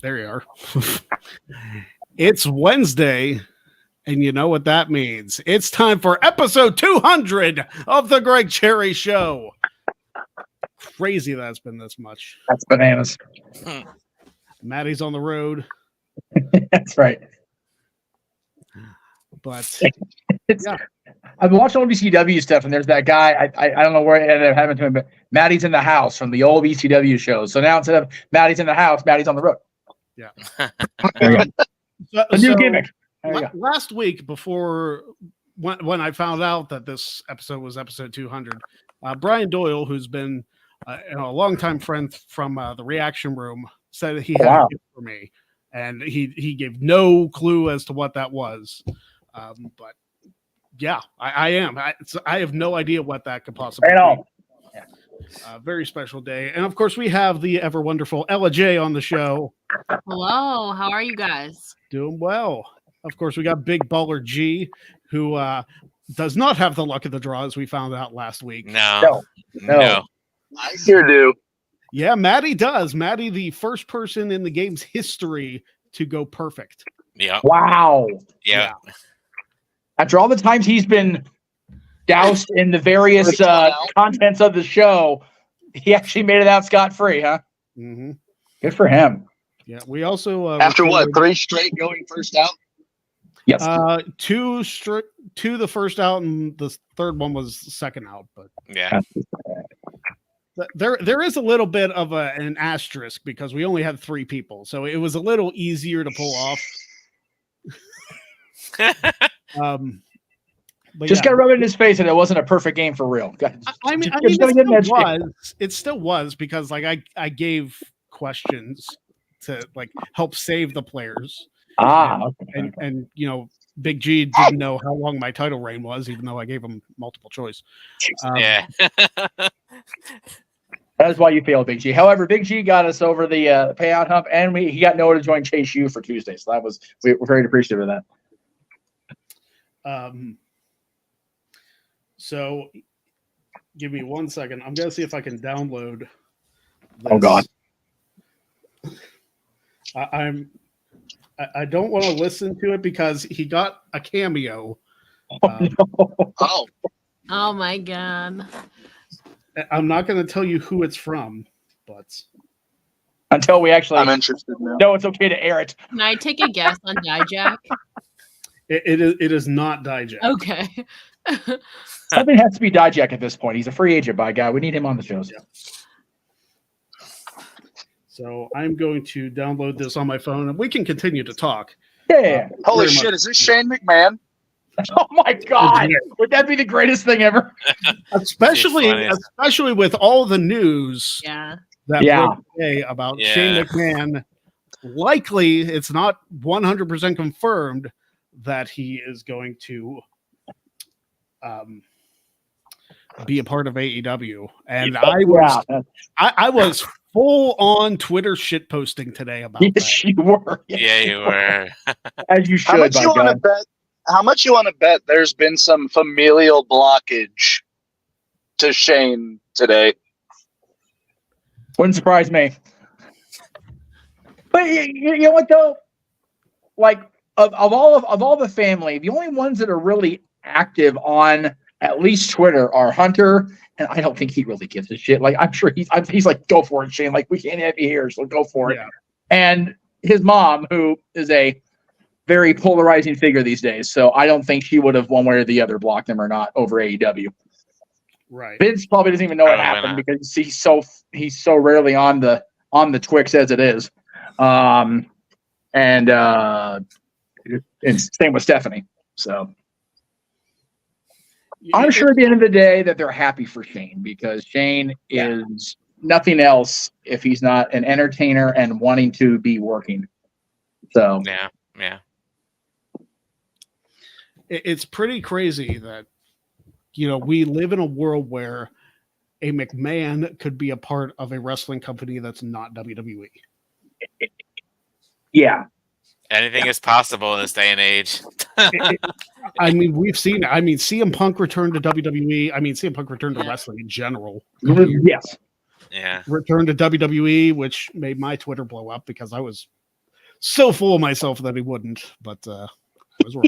There you are. It's Wednesday, and you know what that means. It's time for episode 200 of the Greg Cherry Show. Crazy that's been this much. That's bananas. Maddie's on the road. That's right. But yeah. I've been watching all ECW stuff, and there's that guy. I don't know where it ended up happening to him, but Maddie's in the house from the old ECW shows. So now instead of Maddie's in the house, Maddie's on the road. Yeah. A new gimmick. Last week, before when I found out that this episode was episode 200, Brian Doyle, who's been a longtime friend from the Reaction Room, said that he had a gift for me, and he gave no clue as to what that was. But yeah, I am. I have no idea what that could possibly be. Very special day. And of course, we have the ever wonderful Ella J on the show. Hello, how are you guys? Doing well. Of course, we got Big Baller G, who does not have the luck of the draw, as we found out last week. No. I sure do. Yeah, Maddie does. Maddie, the first person in the game's history to go perfect. Yeah. Wow. Yeah. After all the times he's been doused in the various contents of the show, he actually made it out scot-free, huh? Mm-hmm. Good for him. Yeah, we also after what, 3 straight going first out? Yes. 2 the first out, and the third one was second out. But yeah, there is a little bit of an asterisk because we only had 3 people, so it was a little easier to pull off. But just gotta rub it in his face that it wasn't a perfect game for real. I mean it still was because like I gave questions to like help save the players. And you know, Big G didn't know how long my title reign was, even though I gave him multiple choice. Yeah. That's why you failed, Big G. However, Big G got us over the payout hump, and he got Noah to join Chase U for Tuesday. So we were very appreciative of that. So give me 1 second. I'm gonna see if I can download this. Oh God. I don't want to listen to it because he got a cameo. Oh my God. I'm not going to tell you who it's from, but until we actually, I'm interested now. No, it's okay to air it. Can I take a guess on Dijak? It is not Dijak. Okay. Something has to be Dijak at this point. He's a free agent, by God. We need him on the shows. Yeah. So I'm going to download this on my phone, and we can continue to talk. Yeah. Holy shit! Is this Shane McMahon? Oh my God! Would that be the greatest thing ever? especially with all the news that broke today about Shane McMahon. Likely, it's not 100% confirmed that he is going to be a part of AEW, and I was full on Twitter shit posting today about that. Yes, you were. Yeah, you were. As you should. How much you want to bet there's been some familial blockage to Shane today? Wouldn't surprise me. But you know what though? Like of all the family, the only ones that are really active on at least Twitter are Hunter, and I don't think he really gives a shit. Like I'm sure he's like, go for it, Shane. Like we can't have you here, so go for it. And his mom, who is a very polarizing figure these days, so I don't think she would have one way or the other blocked him or not over AEW. Right. Vince probably doesn't even know what happened because he's so rarely on the Twix as it is. And same with Stephanie. So I'm sure at the end of the day that they're happy for Shane because Shane is nothing else if he's not an entertainer and wanting to be working. So yeah. It's pretty crazy that we live in a world where a McMahon could be a part of a wrestling company that's not WWE. Yeah. Anything is possible in this day and age. I mean, we've seen. I mean, CM Punk returned to WWE. I mean, CM Punk returned to wrestling in general. Yes. Yeah. Returned to WWE, which made my Twitter blow up because I was so full of myself that he wouldn't, but I was wrong.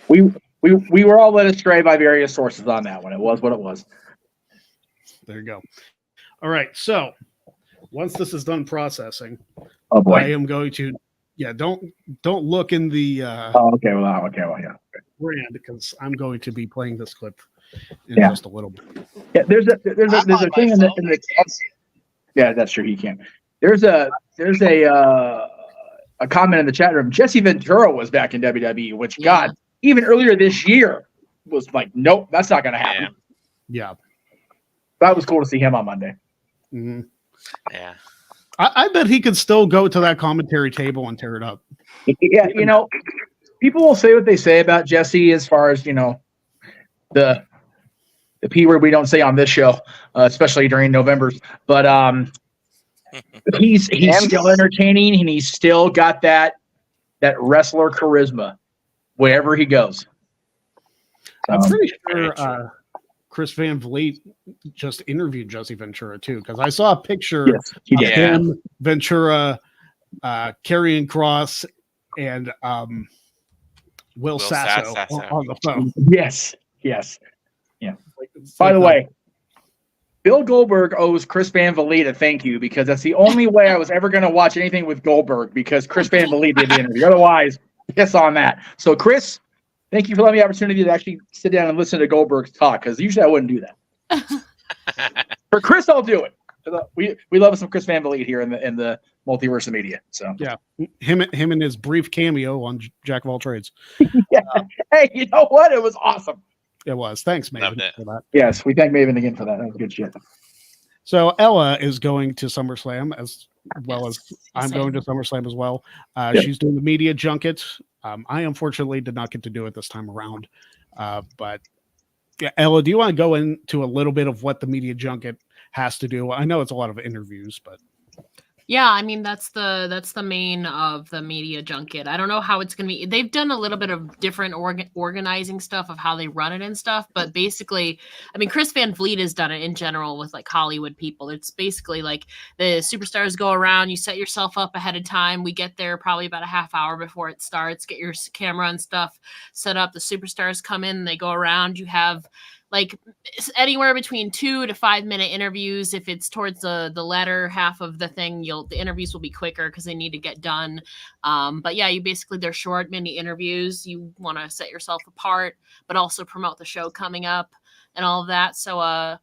We were all led astray by various sources on that one. It was what it was. There you go. All right. So once this is done processing, Oh boy. I am going to, don't look in the Okay. Well, yeah. brand because I'm going to be playing this clip in Yeah. just a little bit. Yeah. There's a I'm on thing my in the phone, I can't see it. Yeah, that's true. He can. There's a comment in the chat room. Jesse Ventura was back in WWE, which Yeah. God, even earlier this year was like, nope, that's not going to happen. Yeah. Yeah. That was cool to see him on Monday. Mhm. Yeah. I bet he could still go to that commentary table and tear it up. Yeah, people will say what they say about Jesse as far as the P word we don't say on this show, especially during November's. But he's And- still entertaining, and he's still got that wrestler charisma wherever he goes. I'm pretty very sure true. Chris Van Vliet just interviewed Jesse Ventura too, because I saw a picture Yes, he of did. Yeah. him, Ventura, Karrion Cross, and Will Sasso Sasso. on the phone. Yes. By the way, Bill Goldberg owes Chris Van Vliet a thank you because that's the only way I was ever going to watch anything with Goldberg because Chris Van Vliet did the interview. Otherwise, piss on that. So, Chris, thank you for letting me the opportunity to actually sit down and listen to Goldberg talk because usually I wouldn't do that. For Chris, I'll do it. We love some Chris Van Vliet here in the multiverse of media. So, him and his brief cameo on Jack of All Trades. hey, you know what? It was awesome. It was. Thanks, Loved Maven, it. for that. Yes, we thank Maven again for that. That was good shit. So Ella is going to SummerSlam as well Yes, as I'm same. going to SummerSlam as well. Yep. She's doing the media junket. I unfortunately did not get to do it this time around. But yeah, Ella, do you want to go into a little bit of what the media junket has to do? I know it's a lot of interviews, but Yeah, I mean that's the main of the media junket. I don't know how it's gonna be. They've done a little bit of different organizing stuff of how they run it and stuff, but basically, I mean, Chris Van Vliet has done it in general with like Hollywood people. It's basically like the superstars go around, you set yourself up ahead of time. We get there probably about a half hour before it starts. Get your camera and stuff set up. The superstars come in, they go around. You have like anywhere between 2 to 5 minute interviews. If it's towards the latter half of the thing, the interviews will be quicker because they need to get done. But yeah, they're short mini interviews. You want to set yourself apart, but also promote the show coming up and all of that. So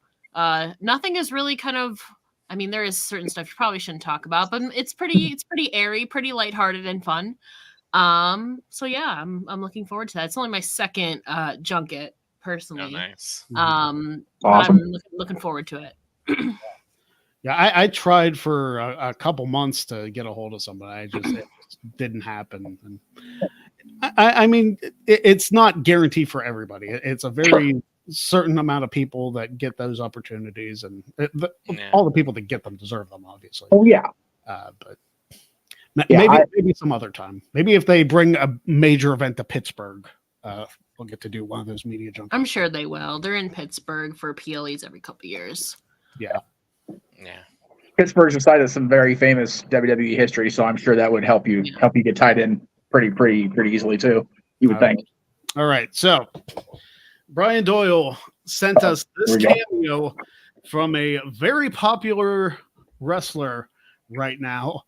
nothing is really kind of, I mean, there is certain stuff you probably shouldn't talk about, but it's pretty airy, pretty lighthearted and fun. So yeah, I'm looking forward to that. It's only my second junket personally. Oh, nice. But Awesome. I'm looking forward to it. yeah, I tried for a couple months to get a hold of somebody. It just didn't happen. And I mean, it's not guaranteed for everybody. It's a very certain amount of people that get those opportunities, and all the people that get them deserve them, obviously. Oh yeah. But Yeah, maybe some other time. Maybe if they bring a major event to Pittsburgh, we'll get to do one of those media junkets. I'm sure they will. They're in Pittsburgh for PLEs every couple years. Yeah. Yeah. Pittsburgh's the site of some very famous WWE history, so I'm sure that would help you get tied in pretty easily too. You would think. All right. So Brian Doyle sent us this Here we cameo from a very popular wrestler right now.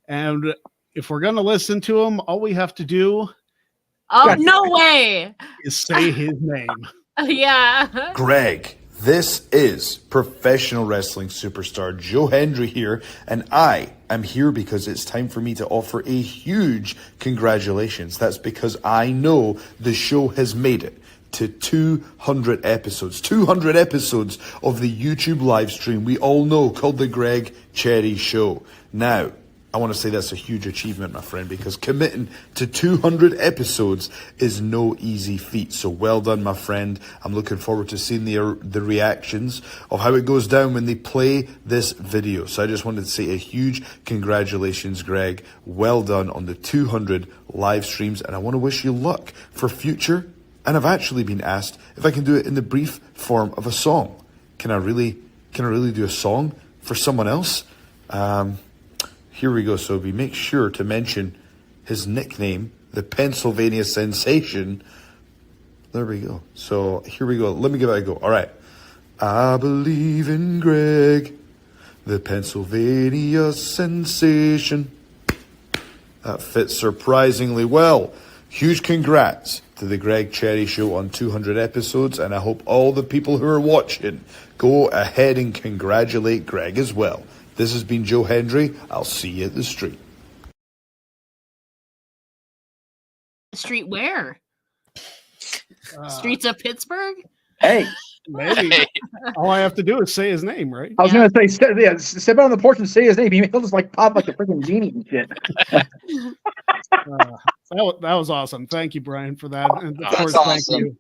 And if we're going to listen to him, all we have to do Oh, Yeah. no way. is say his name. Yeah. Greg, this is professional wrestling superstar Joe Hendry here, and I am here because it's time for me to offer a huge congratulations. That's because I know the show has made it to 200 episodes. 200 episodes of the YouTube live stream we all know called The Greg Cherry Show. Now, I want to say that's a huge achievement, my friend, because committing to 200 episodes is no easy feat. So well done, my friend. I'm looking forward to seeing the reactions of how it goes down when they play this video. So I just wanted to say a huge congratulations, Greg. Well done on the 200 live streams, and I want to wish you luck for future. And I've actually been asked if I can do it in the brief form of a song. Can I really do a song for someone else? here we go, Sobe. Make sure to mention his nickname, the Pennsylvania Sensation. There we go. So here we go. Let me give it a go. All right. I believe in Greg, the Pennsylvania Sensation. That fits surprisingly well. Huge congrats to the Greg Cherry Show on 200 episodes, and I hope all the people who are watching go ahead and congratulate Greg as well. This has been Joe Hendry. I'll see you at the street. Street where? Streets of Pittsburgh? Hey, Maybe. All I have to do is say his name, right? I was gonna say, step out on the porch and say his name. He'll just like pop like a freaking genie and shit. That was awesome. Thank you, Brian, for that. And of That's course, awesome.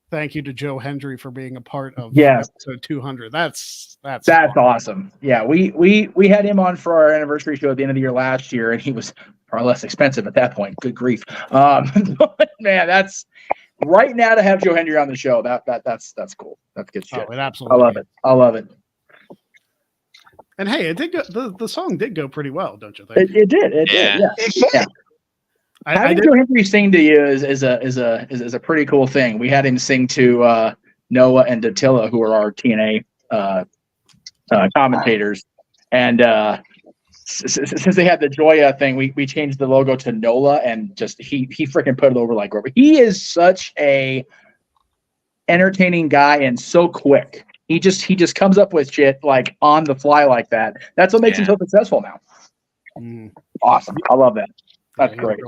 thank you to Joe Hendry for being a part of Yes. episode 200. That's That's fun. awesome. Yeah, we had him on for our anniversary show at the end of the year last year, and he was far less expensive at that point. Good grief, but man, that's right now to have Joe Hendry on the show. That's cool. That's good shit. Oh, it I absolutely. love it. I love it. And hey, it did go, the song did go pretty well, don't you think? It did. It Yeah. did. Yeah. Yeah. I Having did. Joe Hendry sing to you is a pretty cool thing. We had him sing to Noah and Datilla, who are our TNA commentators, and since they had the Joya thing, we changed the logo to Nola, and just he freaking put it over like rubber. He is such a entertaining guy and so quick. He just comes up with shit like on the fly like that. That's what makes him so successful now. Mm, Awesome. I love that. That's yeah, great.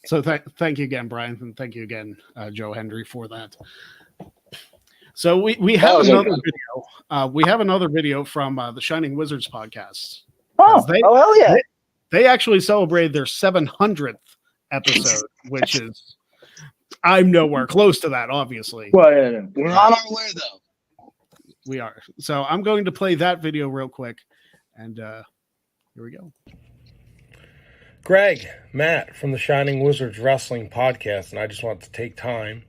So thank you again, Brian, and thank you again, Joe Hendry, for that. So we have was another okay. video. We have another video from the Shining Wizards podcast. Oh, They- oh hell yeah. They actually celebrated their 700th episode, which is I'm nowhere close to that, obviously. Well, We're on our way though. We are. So I'm going to play that video real quick. And here we go. Greg, Matt from the Shining Wizards Wrestling Podcast, and I just want to take time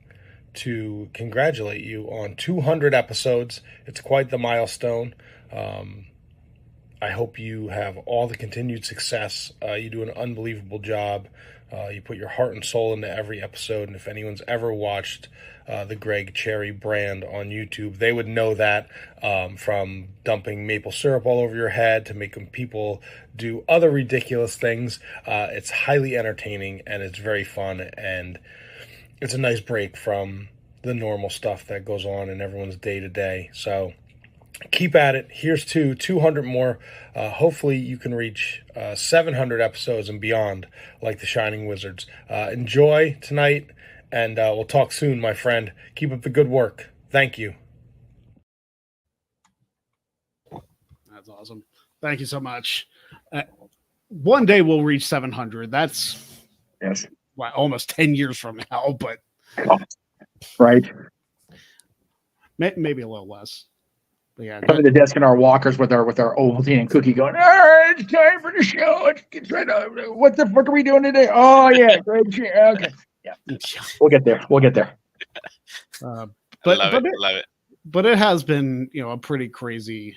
to congratulate you on 200 episodes. It's quite the milestone. I hope you have all the continued success. You do an unbelievable job. You put your heart and soul into every episode, and if anyone's ever watched the Greg Cherry brand on YouTube, they would know that, from dumping maple syrup all over your head to making people do other ridiculous things. It's highly entertaining, and it's very fun, and it's a nice break from the normal stuff that goes on in everyone's day-to-day. So keep at it. Here's 200 more. Hopefully you can reach 700 episodes and beyond like the Shining Wizards. Enjoy tonight, and we'll talk soon, my friend. Keep up the good work. Thank you. That's awesome. Thank you so much. One day we'll reach 700. That's yes. almost 10 years from now, but Right. maybe a little less. But yeah, Come to the desk in our walkers with our Ovaltine and cookie going, all right, it's time for the show. It's right up. What the fuck are we doing today? Oh yeah, great shit. Okay. Yeah. We'll get there. But love it. But it has been, a pretty crazy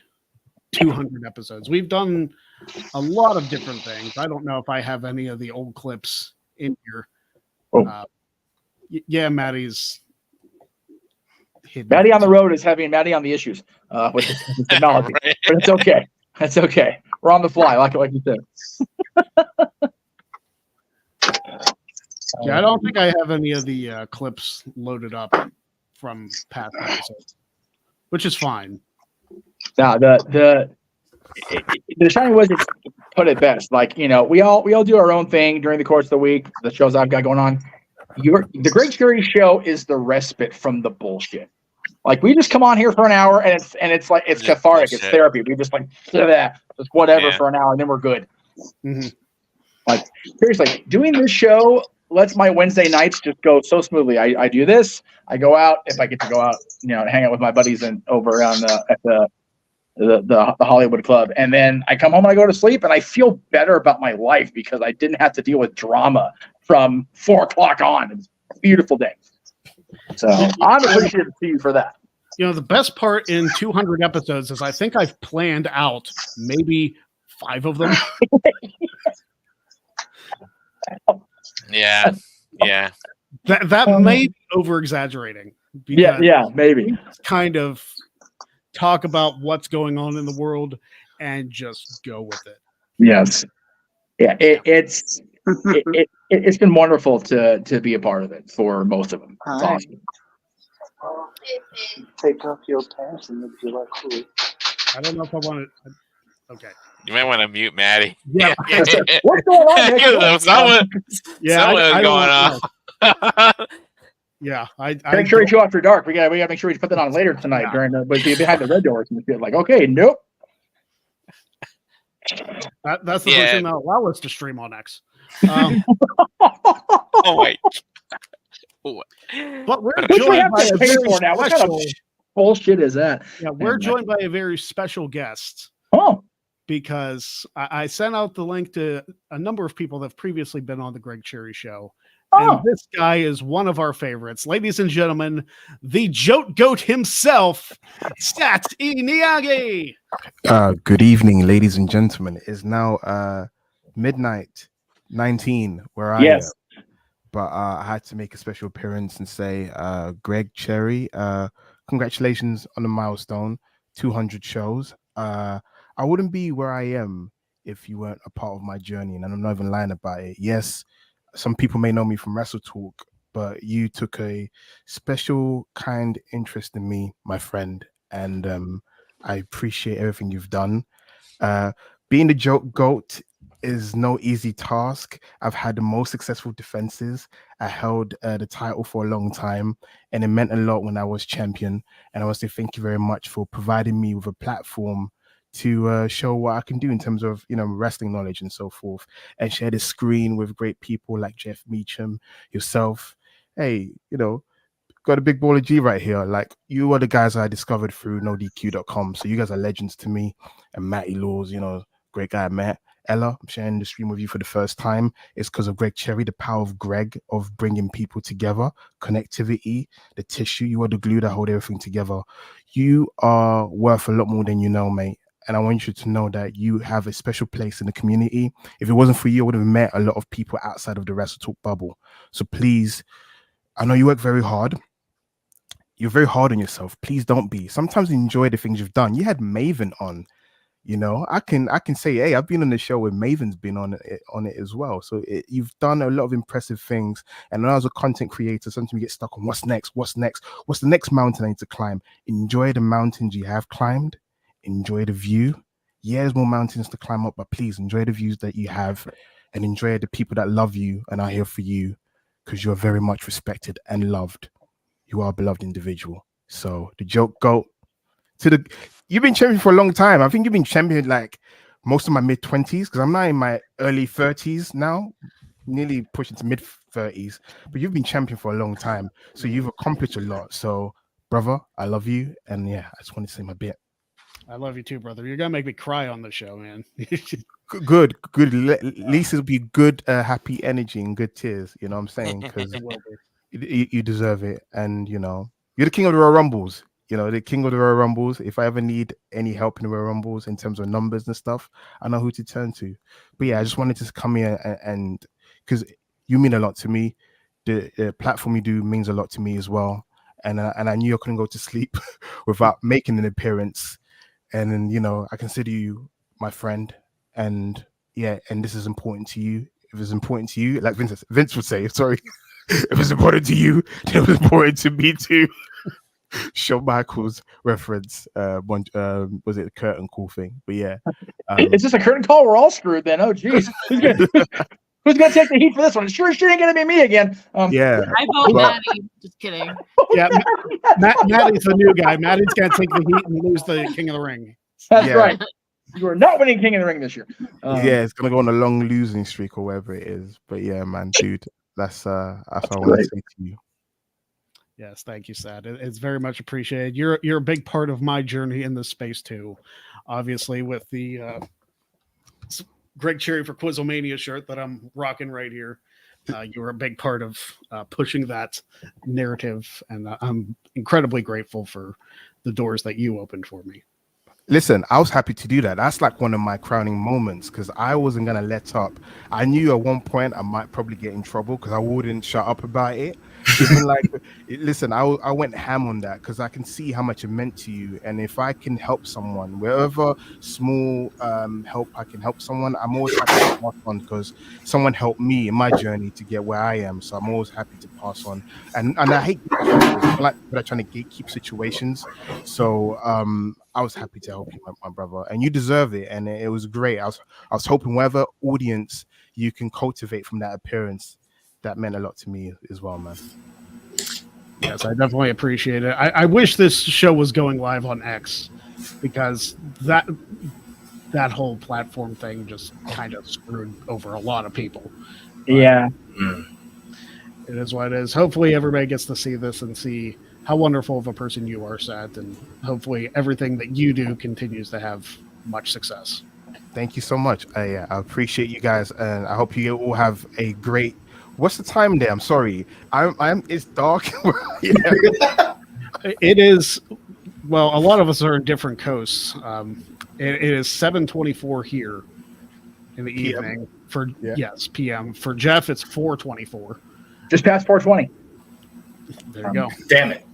200 episodes. We've done a lot of different things. I don't know if I have any of the old clips in here. Oh. Yeah, Maddie's hidden. Maddie on the road is having Maddie on the issues with the technology, Right. but it's okay. That's okay. We're on the fly, like you said. Yeah, I don't think I have any of the clips loaded up from past episodes, which is fine. Now the Shining Wizards put it best. Like, we all do our own thing during the course of the week. The shows I've got going on. The Greg Cherry Show is the respite from the bullshit. Like, we just come on here for an hour and it's like it's Just cathartic. bullshit. It's therapy. We just like just whatever Yeah. for an hour and then we're good. Mhm. Like, seriously, doing this show lets my Wednesday nights just go so smoothly. I do this. I go out if I get to go out, and hang out with my buddies and over on at the Hollywood Club, and then I come home and I go to sleep, and I feel better about my life because I didn't have to deal with drama from 4 o'clock on. It's a beautiful day. So I'm appreciative to you for that. The best part in 200 episodes is I think I've planned out maybe 5 of them. Yeah. Yeah. That may be over exaggerating. Yeah, maybe. Kind of talk about what's going on in the world and just go with it. Yes. Yeah, it's been wonderful to be a part of it for most of them. It's Hi. awesome. Take off your pants and it'd be like cool. I don't know if I want to. Okay. You might want to mute Maddie. Yeah. What's going on, Nick? Someone's I don't going know. off. Yeah. Make sure you show after dark. We gotta make sure we put that on later tonight Yeah. during the behind the red doors and shit. Like, okay, nope. That's the Yeah. first thing they'll allow us to stream on X. Oh wait. But we're Which we joined have by to a pay very for now. What kind of special. bullshit is that? Yeah, we're And, joined by a very special guest Oh, because I sent out the link to a number of people that have previously been on the Greg Cherry Show. oh, And this guy is one of our favorites. Ladies and gentlemen, the Jote Goat himself, Stat Iniyagi. Good evening, ladies and gentlemen. It is now midnight 19 where I yes. am. But I had to make a special appearance and say, Greg Cherry, congratulations on the milestone, 200 shows. I wouldn't be where I am if you weren't a part of my journey, and I'm not even lying about it. Yes, some people may know me from Wrestle Talk, but you took a special kind interest in me, my friend, and I appreciate everything you've done. Being the Jote Goat is no easy task. I've had the most successful defenses. I held the title for a long time, and it meant a lot when I was champion. And I want to say thank you very much for providing me with a platform to show what I can do in terms of, you know, wrestling knowledge and so forth, and share the screen with great people like Jeff Meacham, yourself. Hey, you know, got a big baller G right here. Like, you are the guys I discovered through NoDQ.com. So you guys are legends to me. And Matty Laws, you know, great guy, Matt. Ella, I'm sharing the stream with you for the first time. It's because of Greg Cherry, the power of Greg, of bringing people together, connectivity, the tissue. You are the glue that hold everything together. You are worth a lot more than you know, mate. And I want you to know that you have a special place in the community. If it wasn't for you, I would have met a lot of people outside of the Wrestle Talk bubble. So please, I know you work very hard. You're very hard on yourself. Please don't be. Sometimes enjoy the things you've done. You had Maven on. You know, I can say, hey, I've been on the show where Maven's been on it as well. So you've done a lot of impressive things. And when I was a content creator, sometimes you get stuck on what's next, what's the next mountain I need to climb. Enjoy the mountains you have climbed. Enjoy the view. Yeah, there's more mountains to climb up, but please enjoy the views that you have, and enjoy the people that love you and are here for you, because you are very much respected and loved. You are a beloved individual. So the Jote Goat you've been champion for a long time. I think you've been champion like most of my mid-20s, because I'm now in my early 30s now, nearly pushing to mid-30s. But you've been champion for a long time, so you've accomplished a lot. So, brother, I love you, and yeah, I just want to say my bit. I love you too, brother. You're gonna make me cry on the show, man. Good. At least it'll be good, happy energy and good tears. You know what I'm saying? Because you deserve it, and you know you're the king of the Royal Rumbles. You know, the king of the Royal Rumbles. If I ever need any help in the Royal Rumbles in terms of numbers and stuff, I know who to turn to. But yeah, I just wanted to come here and because you mean a lot to me. The platform you do means a lot to me as well. And I knew I couldn't go to sleep without making an appearance. And then, you know, I consider you my friend. And yeah, and this is important to you. If it's important to you, like Vince would say, sorry, if it's important to you, then it was important to me too. Shawn Michaels reference, was it a curtain call thing? But yeah, Is this a curtain call? We're all screwed then. Oh, geez. Who's gonna take the heat for this one? Sure, shit ain't gonna be me again. yeah. I vote Maddie. Just kidding. Yeah, Maddie's the new guy. Maddie's gonna take the heat and lose the King of the Ring. That's Yeah. right. You are not winning King of the Ring this year. Yeah, it's gonna go on a long losing streak or whatever it is. But yeah, man, dude, that's what I want to say to you. Yes, thank you, Sad. It's very much appreciated. You're a big part of my journey in this space too. Obviously, with the Greg Cherry for Quizomania shirt that I'm rocking right here, you were a big part of pushing that narrative, and I'm incredibly grateful for the doors that you opened for me. Listen, I was happy to do that. That's like one of my crowning moments because I wasn't gonna let up. I knew at one point I might probably get in trouble because I wouldn't shut up about it. Even like, listen, I went ham on that because I can see how much it meant to you, and if I can help someone, wherever small help I can help someone, I'm always happy to pass on because someone helped me in my journey to get where I am. So I'm always happy to pass on. And I hate like trying to gatekeep situations. So I was happy to help you, my brother, and you deserve it. And it was great. I was hoping whatever audience you can cultivate from that appearance, that meant a lot to me as well, man. Yes, I definitely appreciate it. I wish this show was going live on X because that whole platform thing just kind of screwed over a lot of people. Yeah. It is what it is. Hopefully everybody gets to see this and see how wonderful of a person you are, Seth, and hopefully everything that you do continues to have much success. Thank you so much. I appreciate you guys, and I hope you all have a great. What's the time there? I'm sorry. I'm. It's dark. It is. Well, a lot of us are in different coasts. It is 7:24 here in the evening for yes PM. For Jeff, it's 4:24. Just past 4:20. There you go. Damn it.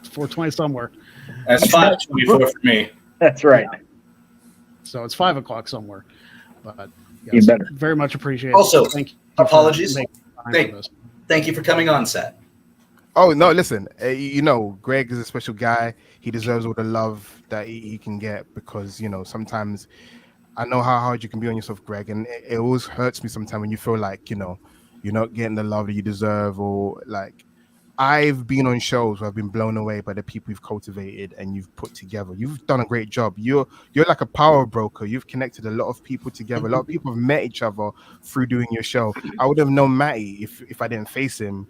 It's 4:20 somewhere. That's 5:24 for me. That's right. So it's 5 o'clock somewhere. But You better. very much appreciate it. Also, thank you. apologies. For making time for this. Thank you for coming on set. Oh no! Listen, you know, Greg is a special guy. He deserves all the love that he can get because sometimes I know how hard you can be on yourself, Greg, and it always hurts me sometimes when you feel like you're not getting the love that you deserve, or like I've been on shows where I've been blown away by the people you've cultivated and you've put together. You've done a great job. You're like a power broker. You've connected a lot of people together. A lot of people have met each other through doing your show. I would have known Matty if I didn't face him,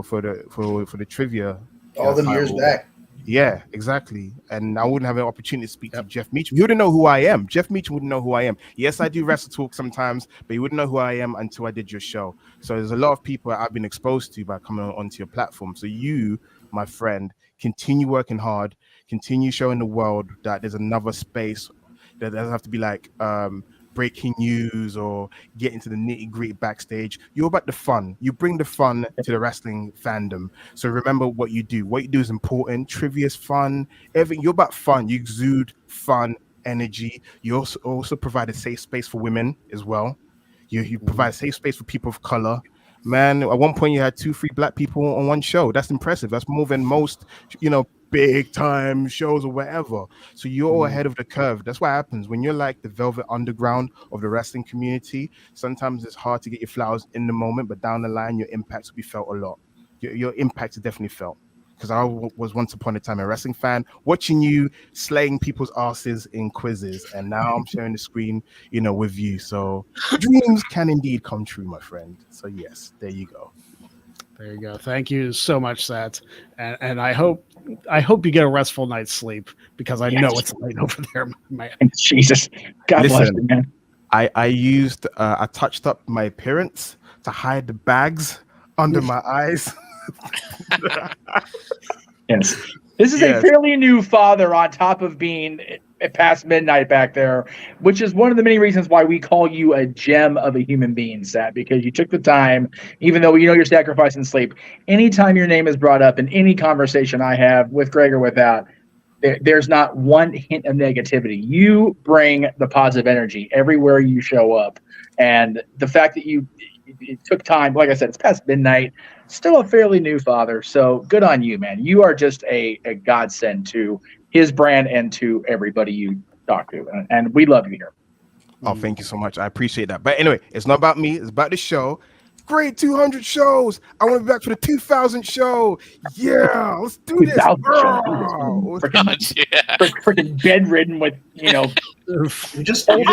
for the trivia. All them years back. Yeah, exactly. And I wouldn't have an opportunity to speak to Jeff Meacham. He wouldn't know who I am. Jeff Meacham wouldn't know who I am. Yes, I do wrestle talk sometimes, but he wouldn't know who I am until I did your show. So there's a lot of people I've been exposed to by coming onto your platform. So you, my friend, continue working hard, continue showing the world that there's another space that doesn't have to be like breaking news or get into the nitty-gritty backstage. You're about the fun. You bring the fun to the wrestling fandom. So remember what you do. What you do is important. Trivia is fun. Everything. You're about fun. You exude fun, energy. You also provide a safe space for women as well. You provide a safe space for people of color. Man, at one point you had 2-3 black people on one show. That's impressive. That's more than most, big time shows or whatever. So you're ahead of the curve. That's what happens when you're like the velvet underground of the wrestling community. Sometimes it's hard to get your flowers in the moment, but down the line your impact will be felt a lot. Your impact is definitely felt, because I was once upon a time a wrestling fan, watching you slaying people's asses in quizzes, and now I'm sharing the screen with you. So dreams can indeed come true, my friend. So yes, there you go. There you go. Thank you so much, Seth. And I hope you get a restful night's sleep, because I know it's late over there, man. Jesus. God bless you, man. I used I touched up my appearance to hide the bags under my eyes. Yes. This is a fairly new father on top of being past midnight back there, which is one of the many reasons why we call you a gem of a human being, Seth, because you took the time, even though you're sacrificing sleep. Anytime your name is brought up in any conversation I have with Greg or without, there's not one hint of negativity. You bring the positive energy everywhere you show up. And the fact that you took time, like I said, it's past midnight, still a fairly new father. So good on you, man. You are just a godsend to his brand and to everybody you talk to. And we love you here. Oh, thank you so much. I appreciate that. But anyway, it's not about me. It's about the show. Great 200 shows. I want to be back for the 2000 show. Yeah, let's do this. Freaking bedridden with, You just hit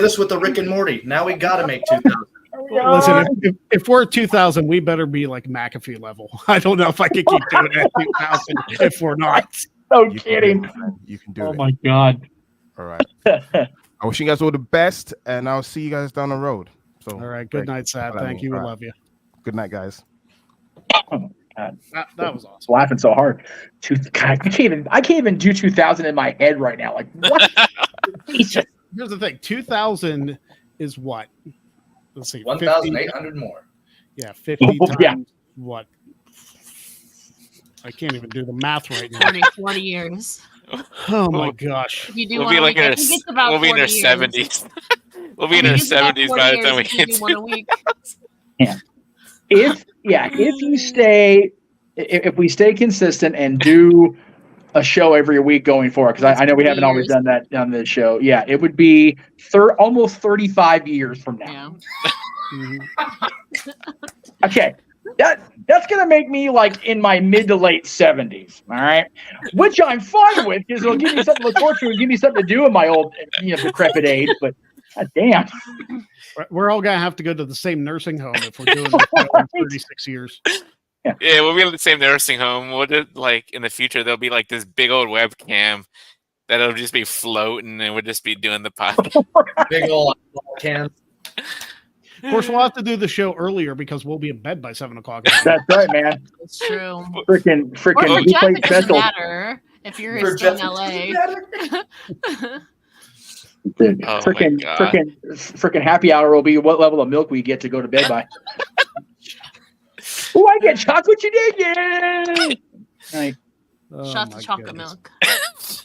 us with the Rick and Morty. Now we got to make 2000. Listen, if we're at 2000, we better be like McAfee level. I don't know if I can keep doing it at 2000 if we're not. No kidding. You can do it. Oh my God. All right. I wish you guys all the best, and I'll see you guys down the road. So, all right. Good night, Seth. Thank you. We love you. Good night, guys. God. That was awesome. Laughing so hard. God, I can't even do 2000 in my head right now. Like what? Jesus. Here's the thing: 2000 is what? Let's see, 1,800 more. Yeah, 50 times Yeah. what? I can't even do the math right now. 40 years. Oh my gosh! If you do We'll one be a like week, in I think it's about we'll be in 40 our years. 70s. We'll be in I our think it's about 70s 40 by the years time we if you get do to one a week. If we stay consistent and do a show every week going forward, because I know we haven't always done that on this show. Yeah, it would be almost 35 years from now. Yeah. Okay, that's gonna make me like in my mid to late 70s. All right, which I'm fine with because it'll give me something to look forward to and give me something to do in my old, decrepit age. But God damn. We're all gonna have to go to the same nursing home if we're doing this show in 36 years. Yeah, we'll be in the same nursing home. We'll just, like in the future, there'll be like this big old webcam that'll just be floating, and we'll just be doing the podcast. Big old cans. Of course, we'll have to do the show earlier because we'll be in bed by 7 o'clock. That's right, man. That's true. Freaking. Or for We Jeff, played it doesn't special. matter if you're still in LA. Dude, Oh my God. freaking happy hour will be what level of milk we get to go to bed by. Oh, I get chocolate today, yeah. Right. Oh, Shots my of chocolate goodness.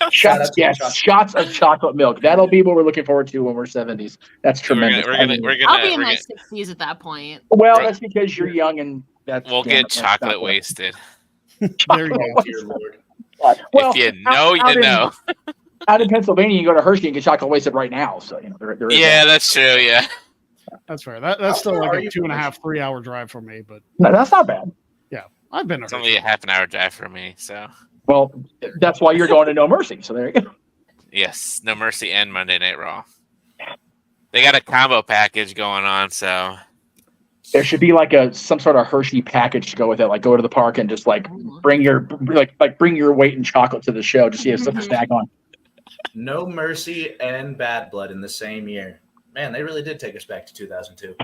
milk. Shots of chocolate milk. That'll be what we're looking forward to when we're 70s. That's tremendous. We're gonna I'll be in my 60s at that point. Well, that's because you're young and that's. we'll damn get it, that's chocolate chocolate. wasted. There you go. Dear Lord. Well, If you know, out you know. Out in Pennsylvania, you go to Hershey and get chocolate wasted right now. So there is Yeah, that. that's true. Yeah. That's fair. That's still far like are a you 2.5, 3 hour drive for me, but No, that's not bad. I've been. It's only a half an hour drive for me, so Well, that's why you're going to No Mercy. So there you go. yes, No Mercy and Monday Night Raw. They got a combo package going on, so There should be like some sort of Hershey package to go with it. Like go to the park and just like bring your weight in chocolate to the show to see if something snack on. No Mercy and Bad Blood in the same year. Man, they really did take us back to 2002.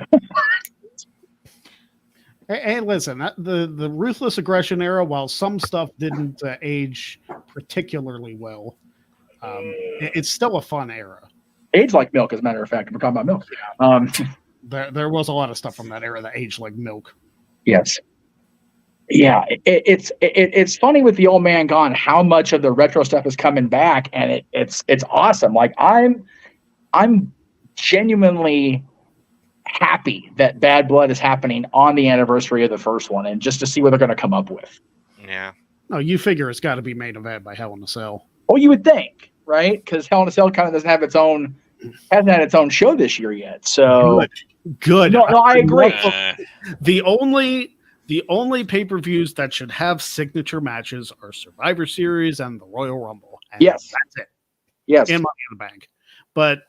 Hey, listen, the ruthless aggression era, while some stuff didn't age particularly well, it's still a fun era. Aged like milk, as a matter of fact. We're talking about milk. There was a lot of stuff from that era that aged like milk. Yes. Yeah, it's funny with the old man gone how much of the retro stuff is coming back, and it's awesome. Like I'm genuinely happy that Bad Blood is happening on the anniversary of the first one, and just to see what they're going to come up with. yeah. No, you figure it's got to be main event by Hell in a Cell. Oh, you would think, right? Because Hell in a Cell kind of hasn't had its own show this year yet. So Good. No, I agree. The only pay-per-views that should have signature matches are Survivor Series and the Royal Rumble. And Yes. that's it. Yes. And Money in the Bank. But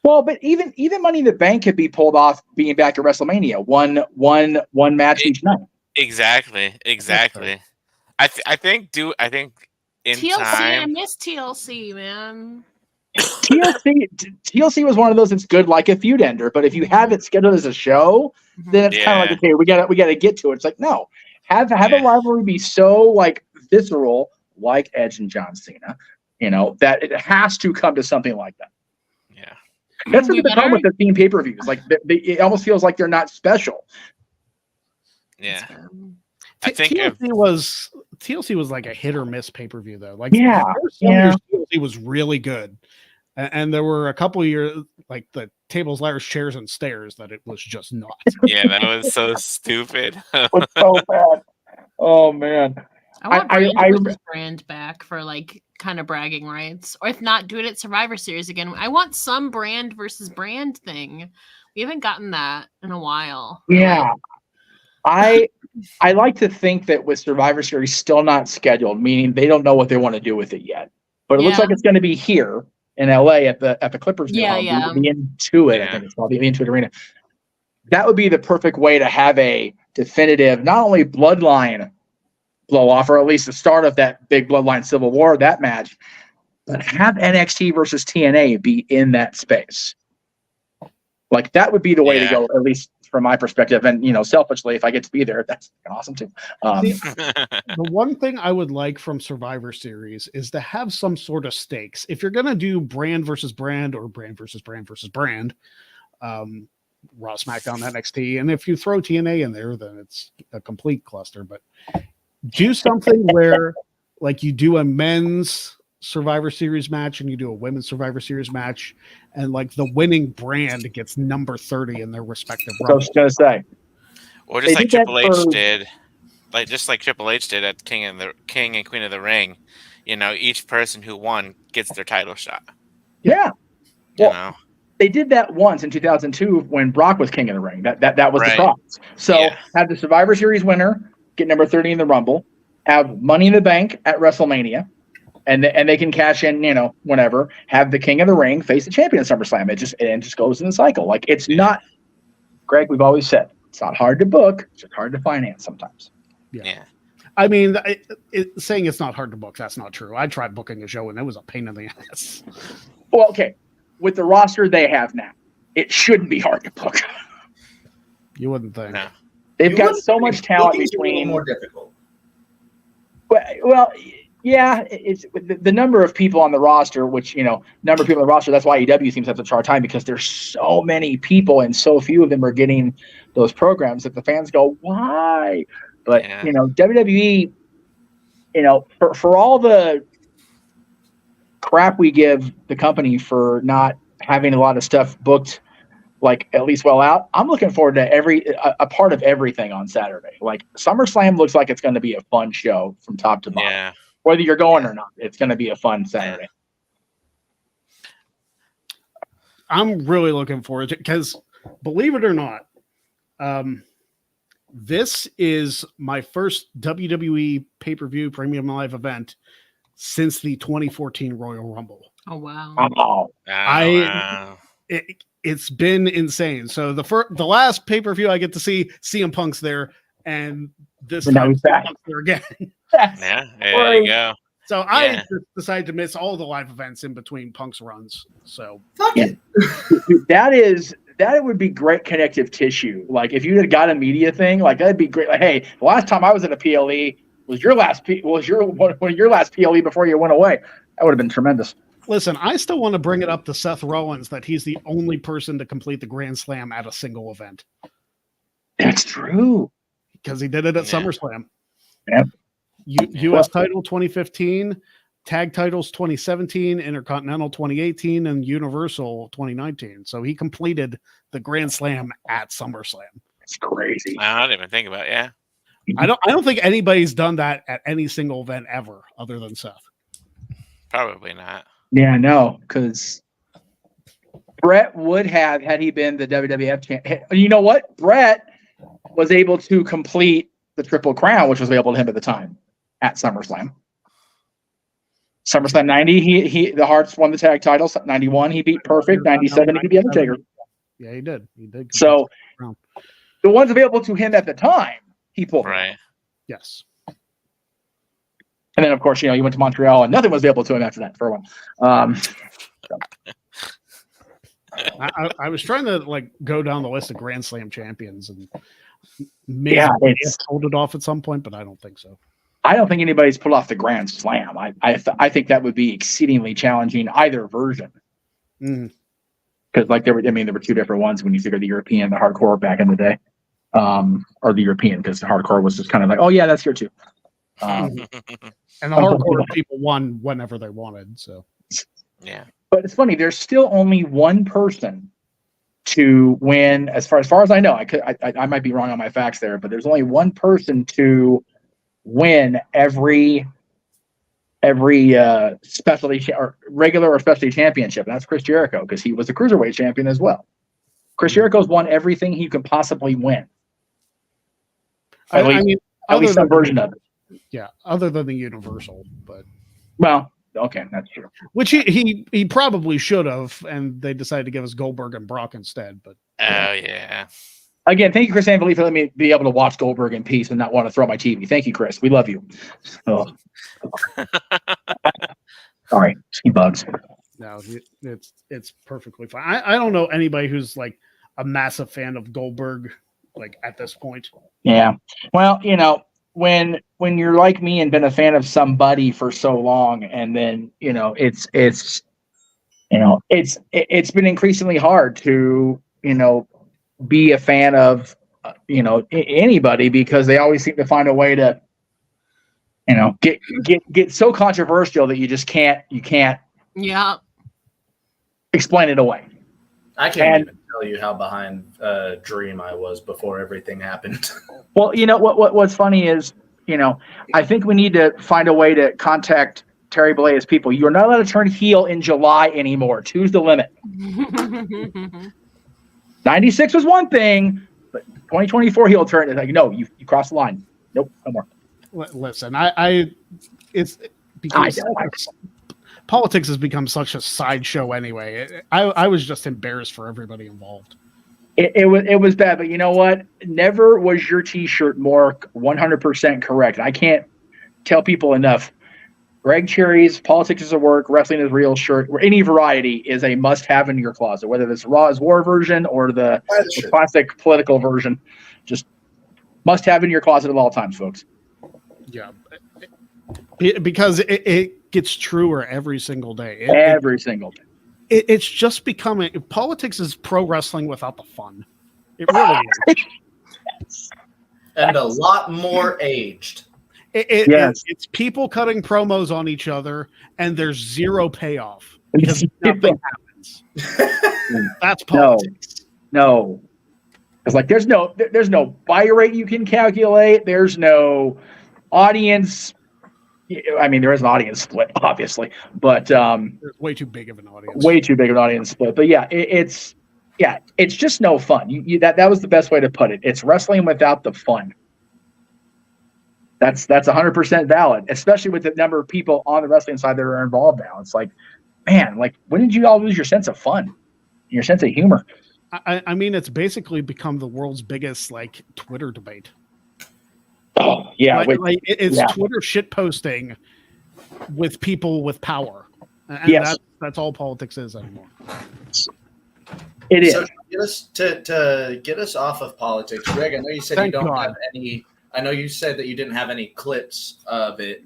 But even Money in the Bank could be pulled off being back at WrestleMania. One match each night. Exactly. I think in TLC, I time. miss TLC, man. TLC was one of those that's good like a feud ender, but if you have it scheduled as a show, then it's kind of like, okay, we gotta get to it. It's like, no. Have a rivalry be so like visceral, like Edge and John Cena, that it has to come to something like that. Yeah. That's the problem with the theme pay-per-views. Like it almost feels like they're not special. Yeah. I think TLC was like a hit or miss pay-per-view though. Like Yeah. years TLC was really good. And there were a couple of years like the tables, ladders, chairs, and stairs that it was just not. Yeah, that was so stupid. It was so bad. Oh man. I want I brand back for like kind of bragging rights, or if not, do it at Survivor Series again. I want some brand versus brand thing. We haven't gotten that in a while. Yeah. I like to think that with Survivor Series still not scheduled, meaning they don't know what they want to do with it yet. But it looks like it's going to be here in LA at the Clippers. The Intuit, I think it's called the Intuit Arena. That would be the perfect way to have a definitive, not only bloodline blow off, or at least the start of that big bloodline civil war, that match, but have NXT versus TNA be in that space. Like that would be the way to go, at least from my perspective. And selfishly, if I get to be there, that's awesome too. The one thing I would like from Survivor Series is to have some sort of stakes. If you're gonna do brand versus brand or brand versus brand versus brand, Raw, SmackDown, NXT, and if you throw TNA in there, then it's a complete cluster. But do something where, like, you do a men's Survivor Series match and you do a women's Survivor Series match, and like the winning brand gets number 30 in their respective. I was gonna say, or just They like did that Triple H for- did, like Triple H did at King and Queen of the Ring. Each person who won gets their title shot. yeah. You Well, know, They did that once in 2002 when Brock was King of the Ring. That was the Right. cross. So Yeah. have the Survivor Series winner get number 30 in the Rumble, have Money in the Bank at WrestleMania, and they can cash in, whenever. Have the King of the Ring face the champion at SummerSlam. It just goes in the cycle. Like, it's not, Greg, we've always said, it's not hard to book, it's just hard to finance sometimes. yeah. I mean, saying it's not hard to book, that's not true. I tried booking a show and it was a pain in the ass. Well, okay. With the roster they have now, it shouldn't be hard to book. You wouldn't think. No. They've got so much talent Booking's a little between. more difficult. Well, yeah, it's the number of people on the roster, which, number of people on the roster, that's why AEW seems to have such a hard time, because there's so many people and so few of them are getting those programs that the fans go, why? But, Yeah. WWE, for all the crap we give the company for not having a lot of stuff booked, like at least well out, I'm looking forward to a part of everything on Saturday. Like, SummerSlam looks like it's going to be a fun show from top to bottom. Yeah. Whether you're going or not, it's going to be a fun Saturday. I'm really looking forward to it because, believe it or not, this is my first WWE pay-per-view premium live event since the 2014 Royal Rumble. Oh wow. Oh, Wow. It's been insane. So the last pay-per-view I get to see CM Punk's there, and this And now time he's back. CM Punk's there again. Yeah. There you go. So I Yeah. just decided to miss all the live events in between Punk's runs. So Fuck Yeah. it. Dude, that would be great connective tissue. Like, if you had got a media thing, like, that'd be great. Like, hey, the last time I was at a PLE was your last PLE before you went away. That would have been tremendous. listen, I still want to bring it up to Seth Rollins that he's the only person to complete the Grand Slam at a single event That's true. because he did it at Yeah. SummerSlam. Yep. U.S. title 2015, tag titles 2017, Intercontinental 2018, and Universal 2019. So he completed the Grand Slam at SummerSlam. It's crazy. I didn't even think about it. Yeah. I don't think anybody's done that at any single event ever, other than Seth. Probably not. Yeah, no, because Brett would have, had he been the WWF champion. You know what? Brett was able to complete the Triple Crown, which was available to him at the time at SummerSlam. SummerSlam 90, he the Hearts won the tag titles. 91, he beat Perfect. 97, he beat Undertaker. Yeah, he did. He did. So Crown. the ones available to him at the time, he pulled. Right. Yes. And then, of course, he went to Montreal and nothing was available to him after that for a while. I was trying to go down the list of Grand Slam champions and maybe Yeah, they it's- pulled it off at some point, but I don't think so. I don't think anybody's pulled off the Grand Slam. I think that would be exceedingly challenging, either version. Mhm. Because there were two different ones when you figure the European and the hardcore back in the day. Or the European, because the hardcore was just kind of like, oh yeah, that's here too. And the hardcore people won whenever they wanted. So Yeah. But it's funny, there's still only one person to win, as far as I know. I might be wrong on my facts there, but there's only one person to win every specialty or regular or specialty championship, and that's Chris Jericho, because he was a cruiserweight champion as well. Chris Jericho's won everything he could possibly win. At least other some than- version of it. Yeah, other than the Universal, but Well, okay, that's true. which he probably should have, and they decided to give us Goldberg and Brock instead. But Oh yeah. Again, thank you, Chris Anveli, for letting me be able to watch Goldberg in peace and not want to throw my TV. Thank you, Chris. We love you. Oh. Sorry, ski bugs. no, it's perfectly fine. I don't know anybody who's a massive fan of Goldberg, like at this point. Yeah. Well, when you're like me and been a fan of somebody for so long, and then it's been increasingly hard to be a fan of anybody, because they always seem to find a way to get so controversial that you can't Yeah. explain it away. I can't even tell you how behind Dream I was before everything happened. Well, what's funny is, I think we need to find a way to contact Terry Bollea's people. You're not allowed to turn heel in July anymore. Two's the limit. 96 was one thing, but 2024 heel turn is like, no, you crossed the line. Nope, no more. Listen, it's because politics has become such a sideshow anyway. I was just embarrassed for everybody involved. It was bad, but you know what? Never was your T-shirt more 100% correct. I can't tell people enough. Greg Cherry's Politics is a Work, Wrestling is Real shirt, or any variety, is a must-have in your closet, whether it's Raw is War version or the classic political version. Just must-have in your closet at all times, folks. Yeah, because it gets truer every single day. Every single day. It's just becoming, politics is pro wrestling without the fun. It really is. And a lot more aged. It's people cutting promos on each other, and there's zero payoff because nothing happens. That's politics. No. It's like there's no buy rate you can calculate. There's no audience. I mean, there is an audience split, obviously, but there's way too big of an audience. Way too big of an audience split. But yeah, it's just no fun. That was the best way to put it. It's wrestling without the fun. That's 100% valid, especially with the number of people on the wrestling side that are involved now. It's like, man, like when did you all lose your sense of fun, your sense of humor? I mean, it's basically become the world's biggest like Twitter debate. Oh yeah, it's Twitter shit posting with people with power, and yes, that's all politics is anymore. It is. So to get us off of politics, Greg, I know you said you don't have any. I know you said that you didn't have any clips of it,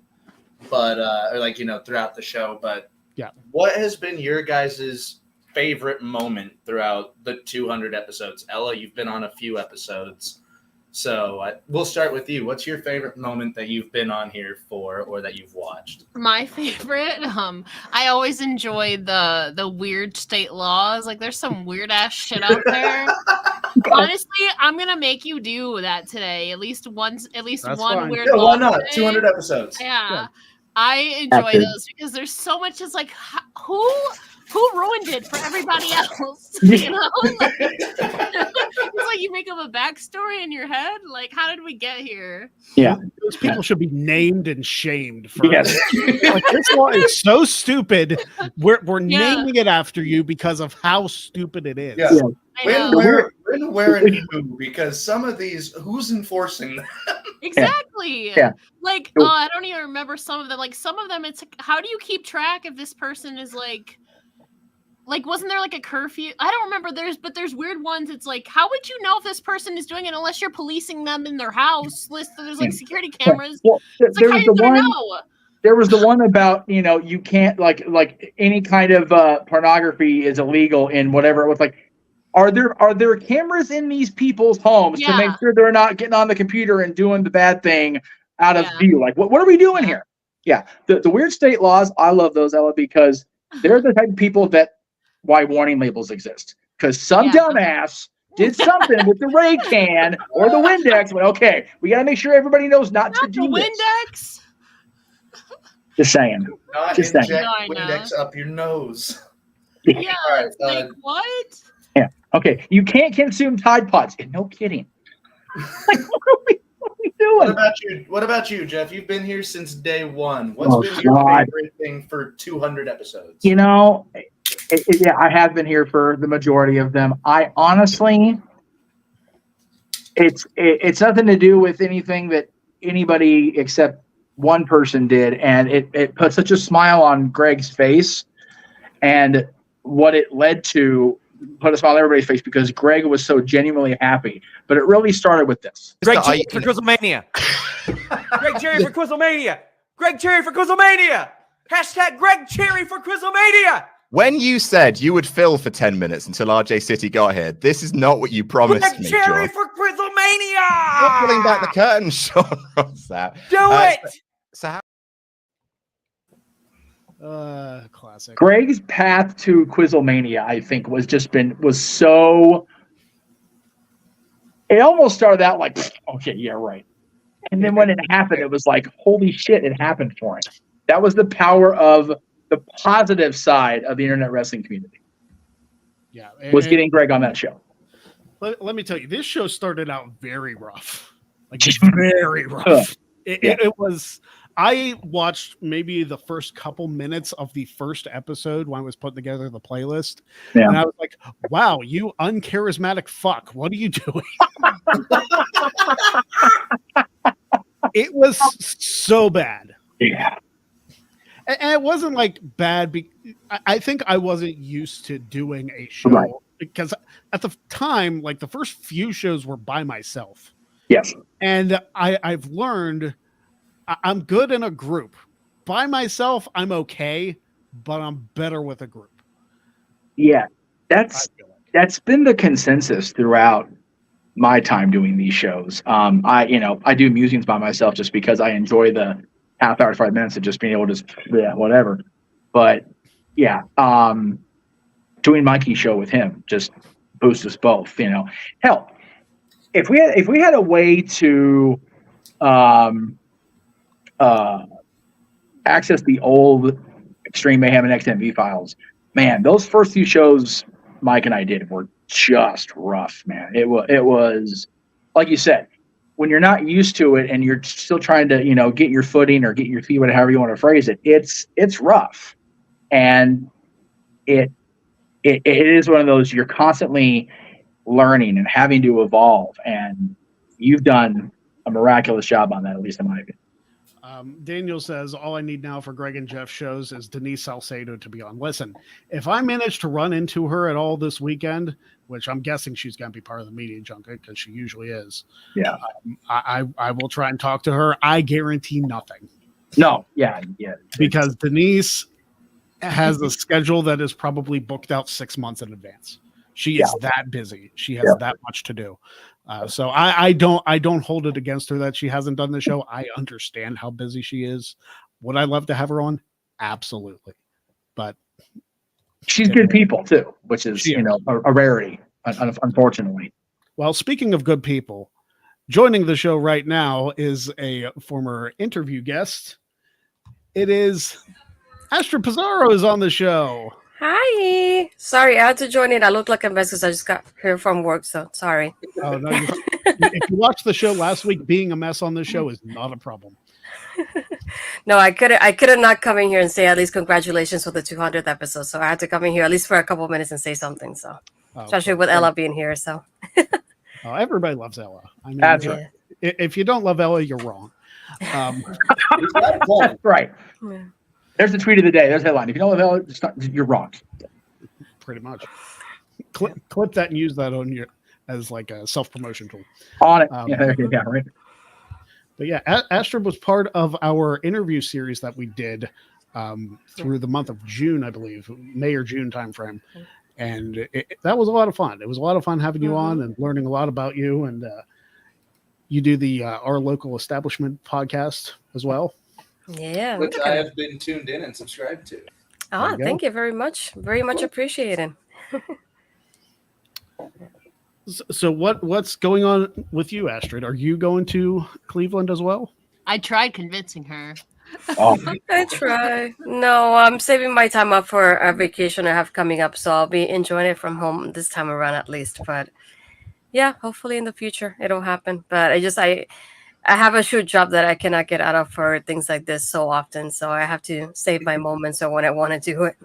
but or throughout the show. But yeah, what has been your guys' favorite moment throughout the 200 episodes? Ella, you've been on a few episodes. So we'll start with you. What's your favorite moment that you've been on here for, or that you've watched? My favorite, I always enjoy the weird state laws. Like, there's some weird ass shit out there. Honestly, I'm gonna make you do that today. At least one fine. weird. Yeah, law why not? today. 200 episodes. Yeah. I enjoy those because there's so much. It's like who ruined it for everybody else? You know, it's like you make up a backstory in your head. Like, how did we get here? Yeah, those people should be named and shamed. For like, this law is so stupid. We're naming it after you because of how stupid it is. Yeah. When, where, and who? Because some of these, who's enforcing them? Exactly. Yeah. Like, I don't even remember some of them. Like, some of them, it's like, how do you keep track if this person is like, wasn't there like a curfew? I don't remember. There's weird ones. It's like, how would you know if this person is doing it unless you're policing them in their house? There's like security cameras. Well, it's like, how you gonna know? There was the one about, you can't like any kind of pornography is illegal in whatever. It was like, are there cameras in these people's homes to make sure they're not getting on the computer and doing the bad thing out of view? Like, what are we doing here? Yeah, the weird state laws. I love those, Ella, because they're the type of people that why warning labels exist. Because some dumbass did something with the Ray can or the Windex. But okay, we got to make sure everybody knows not to do the Windex. Just saying. Just saying. Windex up your nose. Yeah. Right, like what? Yeah. Okay. You can't consume Tide Pods. No kidding. Like, what are we doing? What about you, Jeff? You've been here since day one. What's been your favorite thing for 200 episodes? I have been here for the majority of them. I honestly, it's nothing to do with anything that anybody except one person did, and it put such a smile on Greg's face, and what it led to put a smile on everybody's face because Greg was so genuinely happy. But it really started with this. Greg Cherry for Quizzlemania. Greg Cherry for Quizzlemania. Greg Cherry for Quizzlemania. Hashtag Greg Cherry for Quizzlemania. When you said you would fill for 10 minutes until RJ City got here, this is not what you promised Greg me, Cherry John. for Quizzlemania. You're pulling back the curtain, Sean. What's that? Do it. So how Classic. Greg's path to Quizzlemania, I think, was so. It almost started out like, okay, yeah, right. And then when it happened, it was like, holy shit, it happened for him. That was the power of the positive side of the internet wrestling community. Yeah. Was getting Greg on that show. Let me tell you, this show started out very rough. Like, very rough. It was. I watched maybe the first couple minutes of the first episode when I was putting together the playlist. Yeah. And I was like, wow, you uncharismatic fuck. What are you doing? It was so bad. Yeah. And it wasn't like bad. I think I wasn't used to doing a show Right. because at the time, like the first few shows were by myself. Yes. And I've learned I'm good in a group. By myself, I'm okay, but I'm better with a group. Yeah. That's been the consensus throughout my time doing these shows. I do musings by myself just because I enjoy the half hour to 5 minutes of just being able to whatever. But yeah, doing Mikey's show with him just boosts us both. Hell, if we had a way to access the old Extreme Mayhem and XMV files, man, those first few shows Mike and I did were just rough, man. It was like you said, when you're not used to it and you're still trying to, get your footing or get your feet, whatever you want to phrase it, it's rough. And it is one of those, you're constantly learning and having to evolve. And you've done a miraculous job on that, at least in my opinion. Daniel says, all I need now for Greg and Jeff shows is Denise Salcedo to be on. Listen, if I manage to run into her at all this weekend, which I'm guessing she's going to be part of the media junket because she usually is. Yeah. I will try and talk to her. I guarantee nothing. No. Yeah. Because Denise has a schedule that is probably booked out 6 months in advance. She is that busy. She has that much to do. So I don't hold it against her that she hasn't done the show. I understand how busy she is. Would I love to have her on? Absolutely. But she's good people too, which is, a rarity, unfortunately. Well, speaking of good people, joining the show right now is a former interview guest. It is Astra Pizarro is on the show. Hi. Sorry, I had to join in. I look like a mess because I just got here from work, so sorry. Oh, no, if you watched the show last week, being a mess on this show is not a problem. No, I couldn't not come in here and say at least congratulations for the 200th episode. So I had to come in here at least for a couple of minutes and say something. So especially with Ella being here. So everybody loves Ella. I mean, that's right. If you don't love Ella, you're wrong. That's right. Yeah. There's the tweet of the day. There's the headline. If you don't love Ella, you're wrong. Pretty much. Clip that and use that on your as like a self-promotion tool. On it. Yeah, right. But yeah, Astra was part of our interview series that we did through the month of June, I believe, May or June timeframe. And that was a lot of fun. It was a lot of fun having you on and learning a lot about you. And you do the Our Local Establishment podcast as well. Yeah. Which I have been tuned in and subscribed to. Oh, thank you very much. Very much appreciated. So what's going on with you, Astrid? Are you going to Cleveland as well? I tried convincing her. Oh. I try. No, I'm saving my time up for a vacation I have coming up, so I'll be enjoying it from home this time around at least. But yeah, hopefully in the future it'll happen. But I have a shoot job that I cannot get out of for things like this so often, so I have to save my moments so when I want to do it.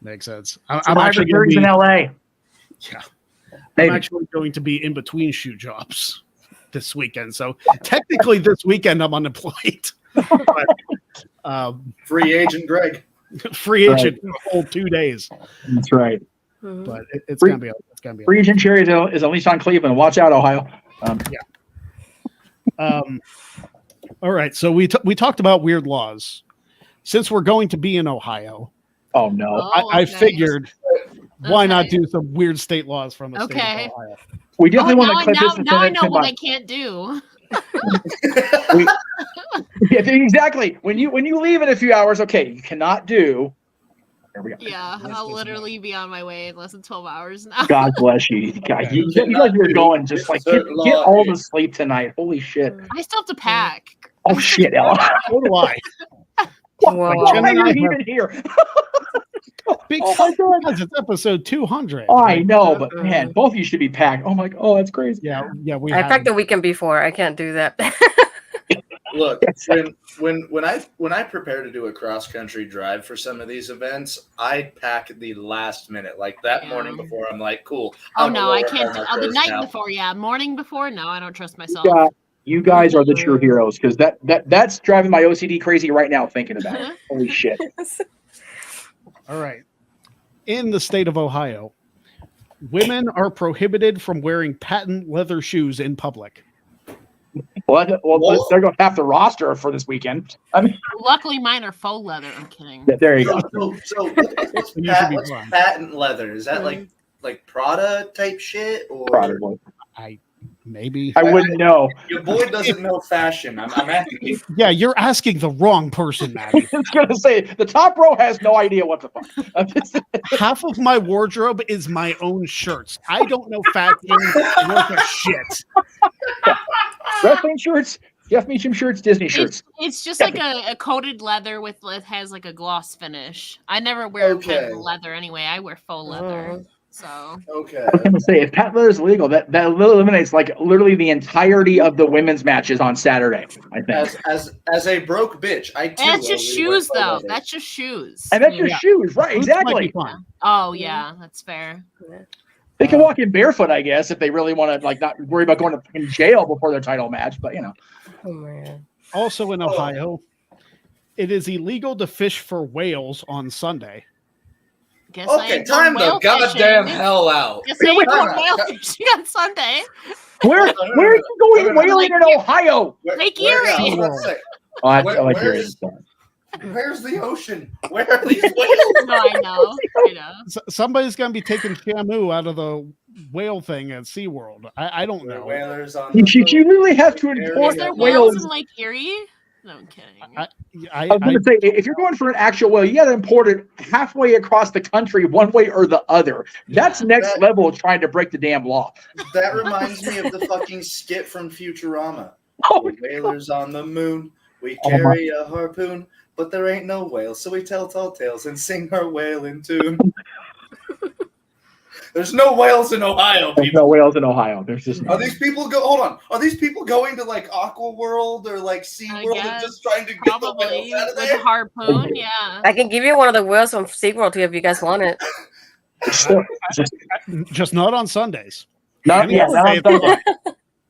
Makes sense. I'm actually going to be in LA. Yeah. Maybe. I'm actually going to be in between shoot jobs this weekend. So technically this weekend I'm unemployed. But, free agent Greg. Free agent for a whole 2 days. That's right. but it's gonna be. It's gonna be. Free agent cherry is unleashed on Cleveland. Watch out, Ohio. All right, so we talked about weird laws. Since we're going to be in Ohio, oh no, I figured why not do some weird state laws from the state of Ohio? We definitely want to clip this. Now I know what I can't do. Yeah, exactly. When you leave in a few hours, okay, you cannot do. There we go. Yeah, I'll literally be on my way in less than 12 hours now. God bless you, guys. You guys were going just like get all the sleep tonight. Holy shit! I still have to pack. Oh shit, Ella. So do I. Why are you even here? Because it's episode 200. Oh, I know, but man, both of you should be packed. Oh my, oh, that's crazy. Yeah. I packed the weekend before. I can't do that. Look, when I prepare to do a cross country drive for some of these events, I pack the last minute, like that morning before. I'm like, cool. Oh no, I can't. The night before, yeah, morning before. No, I don't trust myself. You guys are the true heroes because that's driving my OCD crazy right now thinking about it. Holy shit. All right. In the state of Ohio, women are prohibited from wearing patent leather shoes in public. Well, they're going to have to roster for this weekend. I mean, luckily mine are faux leather. I'm kidding. There you go. So what's patent leather? Is that like Prada type shit or probably? Maybe I wouldn't know. Your boy doesn't know fashion. I'm asking you. Yeah, you're asking the wrong person, Maddie. I was gonna say the top row has no idea what the fuck. Half of my wardrobe is my own shirts. I don't know fashion worth a shit. Wrestling shirts, Jeff Meacham shirts, Disney shirts. It's just like a coated leather with it has like a gloss finish. I never wear patent leather anyway. I wear faux leather. So okay. I was gonna say if patent leather is illegal, that eliminates like literally the entirety of the women's matches on Saturday. I think. As a broke bitch, I too. That's just shoes though. That's just shoes. And that's just shoes, right? Exactly. Oh yeah, that's fair. They can walk in barefoot, I guess, if they really want to like not worry about going in jail before their title match. But you know. Oh man. Also in Ohio, it is illegal to fish for whales on Sunday. Guess okay, time the goddamn hell out. Guess I ain't going whale fishing on Sunday. Where are you going whaling in Ohio? Lake Erie. Where's the ocean? Where are these whales? No, I know. Somebody's gonna be taking Shamu out of the whale thing at SeaWorld. I don't know. Whalers on you really have to import Is there whales whales in Lake Erie? No, I'm kidding. I was going to say, if you're going for an actual whale, you got to import it halfway across the country, one way or the other. That's next level of trying to break the damn law. That reminds me of the fucking skit from Futurama. Whalers on the moon. We carry a harpoon, but there ain't no whales, so we tell tall tales and sing our whaling tune. There's no whales in Ohio. There's no whales in Ohio. There's just Are these people hold on? Are these people going to like Aqua World or like SeaWorld and just trying to get the whales out of there? With a harpoon, yeah. I can give you one of the whales from SeaWorld too if you guys want it. Just not on Sundays. Not on Sunday.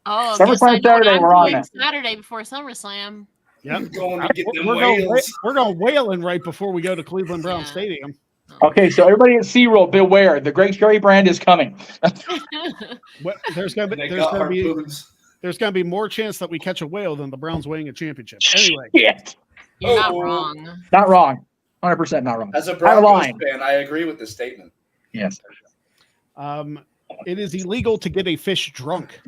Oh, SummerSlam Saturday, we're on it. Saturday before SummerSlam. Yep. We're going whaling right before we go to Cleveland Brown Stadium. Okay, so everybody at SeaWorld, beware. The Greg Cherry brand is coming. There's gonna be more chance that we catch a whale than the Browns winning a championship. Anyway. You're not wrong. Not wrong. 100% not wrong. As a Broncos fan, I agree with the statement. Yes. It is illegal to get a fish drunk.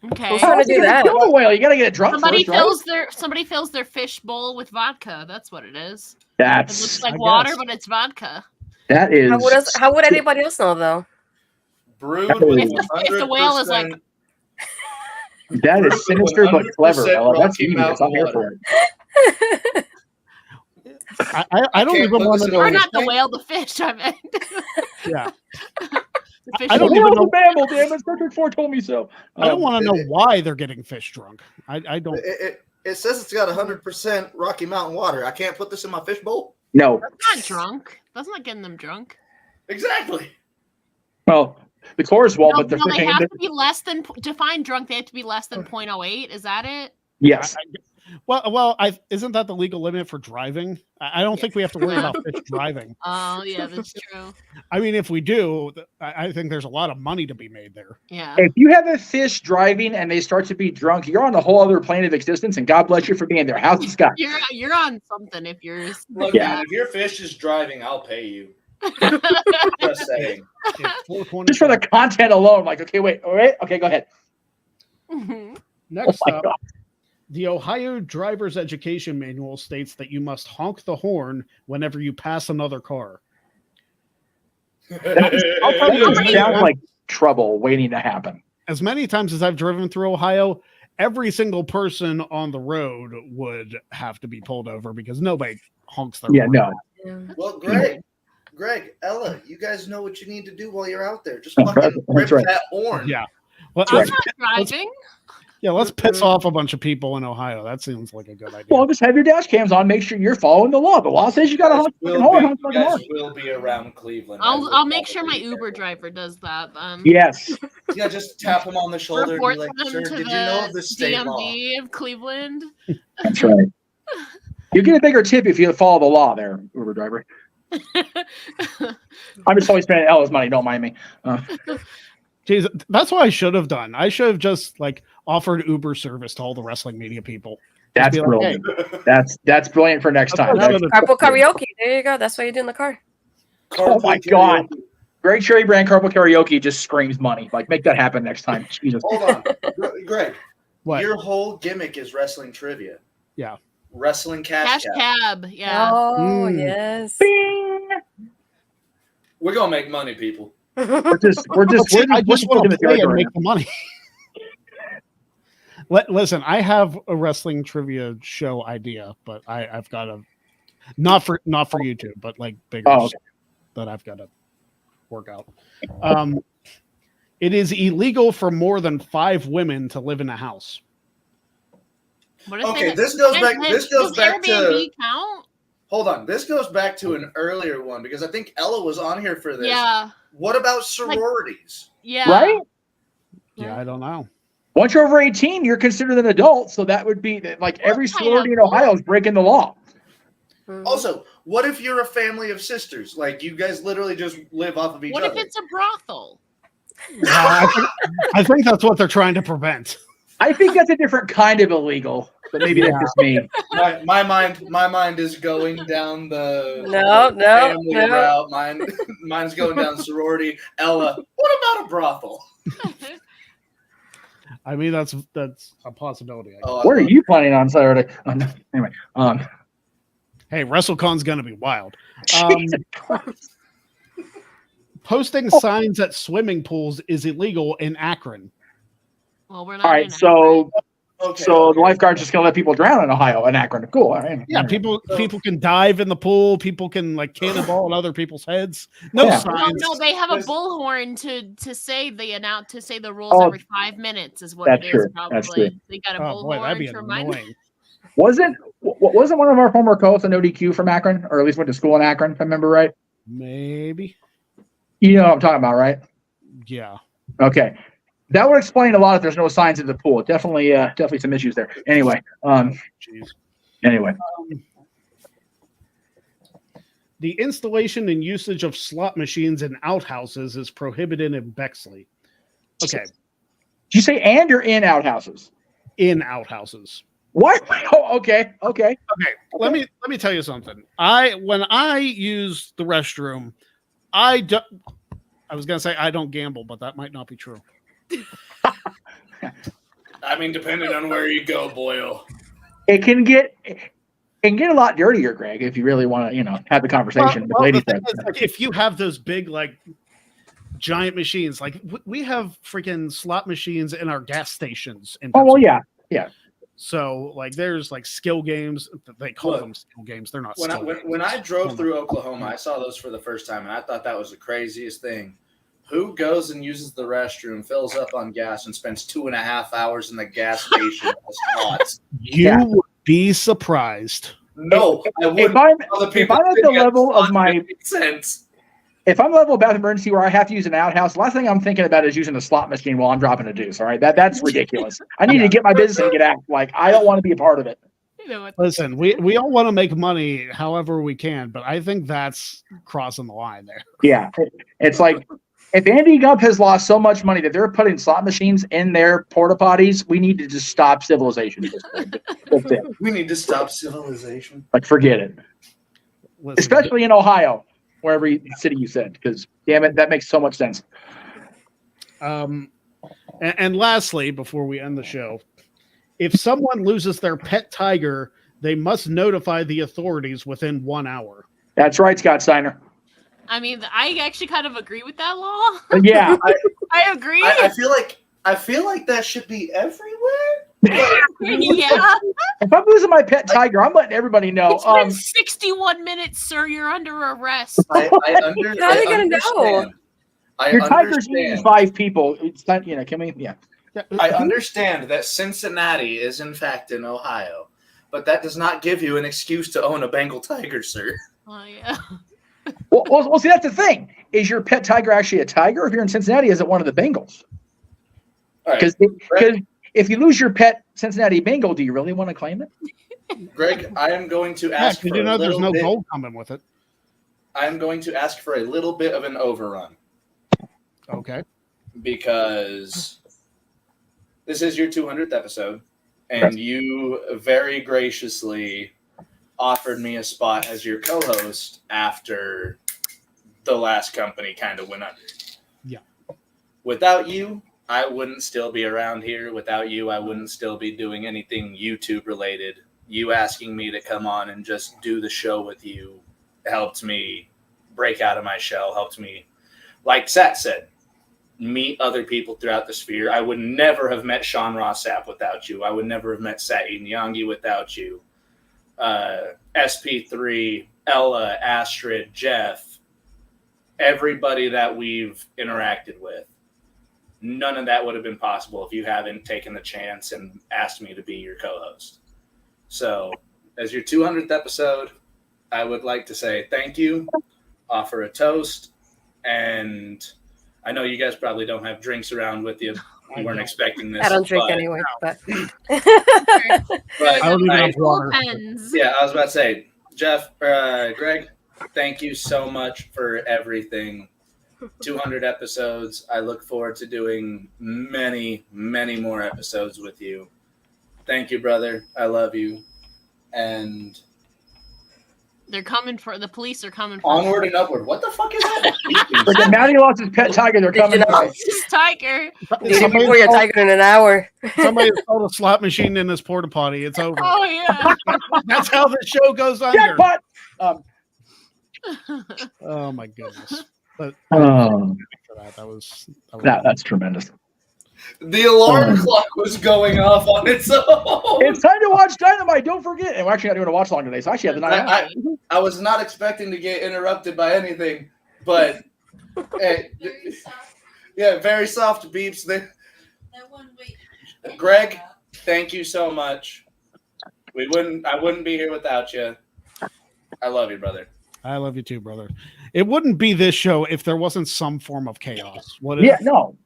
Okay. Who's gonna do that? Kill the whale. You gotta get it drunk. Somebody fills their fish bowl with vodka. That's what it is. It looks like water, but it's vodka. That is. How would anybody else know though? Brewed if the whale is like. That is sinister but clever. That's genius. I'm here for it. I don't even want to know. Or not the whale, the fish. I meant. Yeah. I don't even know. Mammal, damn it. Star Trek 4 told me so. I don't want to know why they're getting fish drunk. I don't. It says it's got 100% Rocky Mountain water. I can't put this in my fish bowl? No. That's not drunk. That's not getting them drunk. Exactly. Well, the course wall, but they have to be less than, to find drunk, they have to be less than 0.08. Is that it? Yes. Well, isn't that the legal limit for driving? I don't think we have to worry about fish driving. Oh, yeah, that's true. I mean, if we do, I think there's a lot of money to be made there. Yeah. If you have a fish driving and they start to be drunk, you're on a whole other plane of existence, and God bless you for being there. How's the sky? You're on something if you're. Look, Yeah. man, if your fish is driving, I'll pay you. Just saying. Just for the content alone, like, okay, wait, all right, okay, go ahead. Next Oh my up, God. the Ohio Driver's Education Manual states that you must honk the horn whenever you pass another car. I'll tell you, it sounds like trouble waiting to happen. As many times as I've driven through Ohio, every single person on the road would have to be pulled over because nobody honks their Yeah, horn. no. Well, Greg, Ella, you guys know what you need to do while you're out there. Just That's fucking right. rip That's right. that horn. Yeah. Well, I'm let's, not driving. let's piss off a bunch of people in Ohio. That seems like a good idea. Well, just have your dash cams on. Make sure you're following the law. The law says you got to honk the You horn. Honk the guys horn. will be around Cleveland. I'll make sure my Uber driver does that. Yes. Yeah, just tap him on the shoulder and be Report like, them sir, to did you know of the the state law? DMV of Cleveland. That's right. You get a bigger tip if you follow the law there, Uber driver. I'm just always spending Ella's money. Don't mind me. Jeez, that's what I should have done. I should have just like offered Uber service to all the wrestling media people. Just That's be like, brilliant. "Hey, That's brilliant for next time. That's That's- Carpool karaoke. There you go. That's what you do in the car. oh my God. Greg Cherry brand carpool karaoke just screams money. Like, make that happen next time. Jesus. Hold on. Greg, What? your whole gimmick is wrestling trivia. Yeah. Wrestling Cash cash cab. Yeah. Oh, Mm. yes. Bing! We're going to make money, people. We're just See, I just want in to the play and territory. make the money. Listen, I have a wrestling trivia show idea, but I've got to not for YouTube, but like bigger Oh, okay. stuff that I've got to work out. It is illegal for more than 5 women to live in a house. What if Okay, they- this goes does- back. This goes does back to. Airbnb count? Hold on. This goes back to an earlier one because I think Ella was on here for this. Yeah. What about sororities? Yeah. Right? Yeah, I don't know. Once you're over 18, you're considered an adult. So that would be like every sorority in Ohio is breaking the law. Also, what if you're a family of sisters? Like you guys literally just live off of each What other. if it's a brothel? I think that's what they're trying to prevent. I think that's a different kind of illegal, but maybe that's just me. my mind is going down the No, the no, family no. route. Mine's going down sorority. Ella, what about a brothel? I mean, that's a possibility. I guess. Oh, What are you planning on Saturday? Anyway, Hey, WrestleCon's gonna be wild. Jesus Christ. Posting signs at swimming pools is illegal in Akron. Well, we're not. All right, in so Okay, so okay. the lifeguard's just gonna let people drown in Ohio and Akron. Cool. All right. Yeah, people can dive in the pool. People can like cannonball on other people's heads. No Yeah. signs. No, they have a There's- bullhorn to say the rules Oh, every 5 minutes is what that's it is. true, Probably that's true. they got a Oh boy, that'd be bullhorn to remind me. annoying. Wasn't one of our former co-hosts an ODQ from Akron, or at least went to school in Akron, if I remember right? Maybe. You know what I'm talking about, right? Yeah. Okay. That would explain a lot if there's no signs in the pool. Definitely some issues there. Anyway, Jeez. anyway. The installation and usage of slot machines in outhouses is prohibited in Bexley. Okay, Did you say and you're in outhouses? in outhouses. What? Oh, okay. Okay, let me tell you something. When I use the restroom, I was gonna say I don't gamble, but that might not be true. I mean, depending on where you go, Boyle. It can get a lot dirtier, Greg, if you really want to, have the conversation. Well, the lady the thing said. is, like, if you have those big, like, giant machines, like we have freaking slot machines in our gas stations. Oh well, yeah. So, like, there's like skill games. They call Look, them skill games. They're not. When skill I games. drove through Oklahoma, I saw those for the first time, and I thought that was the craziest thing. Who goes and uses the restroom, fills up on gas, and spends 2.5 hours in the gas station at the spots? You would be surprised. No, I wouldn't. If I'm Other if people I'm at the sitting level spots of my make sense. if I'm level of bathroom emergency where I have to use an outhouse, the last thing I'm thinking about is using a slot machine while I'm dropping a deuce. All right, that's ridiculous. I need to get my business and get out. Like, I don't want to be a part of it. You know what? Listen, we all want to make money however we can, but I think that's crossing the line there. Yeah, it's like if Andy Gump has lost so much money that they're putting slot machines in their porta potties, we need to just stop civilization. At this point. That's it. We need to stop civilization. Like, forget it. Listen, Especially in Ohio, wherever city you said, because damn it, that makes so much sense. And lastly, before we end the show, if someone loses their pet tiger, they must notify the authorities within 1 hour. That's right, Scott Steiner. I mean, I actually kind of agree with that law. Yeah, I agree. I feel like that should be everywhere. Yeah. if I'm losing my pet tiger, I'm letting everybody know. It's been 61 minutes, sir. You're under arrest. How are they gonna know? Your tiger's eating 5 people. It's not, can we? Yeah. I understand that Cincinnati is in fact in Ohio, but that does not give you an excuse to own a Bengal tiger, sir. Oh yeah. Well, see, that's the thing. Is your pet tiger actually a tiger? If you're in Cincinnati, is it one of the Bengals? Because if you lose your pet Cincinnati Bengal, do you really want to claim it? Greg, I am going to ask for you know, there's no bit, gold coming with it. I am going to ask for a little bit of an overrun. Okay. Because this is your 200th episode, and you very graciously offered me a spot as your co-host after the last company kind of went under. Yeah. Without you, I wouldn't still be around here. Without you, I wouldn't still be doing anything YouTube related. You asking me to come on and just do the show with you helped me break out of my shell, helped me, like Sat said, meet other people throughout the sphere. I would never have met Sean Ross Sapp without you. I would never have met Sati Nyangi without you. SP3, Ella, Astrid, Jeff, everybody that we've interacted with. None of that would have been possible if you hadn't taken the chance and asked me to be your co-host. So, as your 200th episode, I would like to say thank you, offer a toast, and I know you guys probably don't have drinks around with you. You weren't expecting this. I don't drink anyway, but I don't even have water. Yeah, I was about to say, Jeff, Greg, thank you so much for everything. 200 episodes. I look forward to doing many, many more episodes with you. Thank you, brother. I love you. And They're coming for the police are coming for onward and upward. What the fuck is that? Like Maddie lost his pet tiger. They're coming. This tiger. before your tiger in an hour. Somebody sold a slot machine in this porta potty. It's over. Oh yeah. That's how the show goes under. Jackpot! Oh my goodness. But that's tremendous. The alarm clock was going off on its own. It's time to watch Dynamite. Don't forget. And we're actually not doing a watch along today, so I actually have the night off. I was not expecting to get interrupted by anything, but yeah, very soft beeps. Greg, thank you so much. I wouldn't be here without you. I love you, brother. I love you too, brother. It wouldn't be this show if there wasn't some form of chaos. No.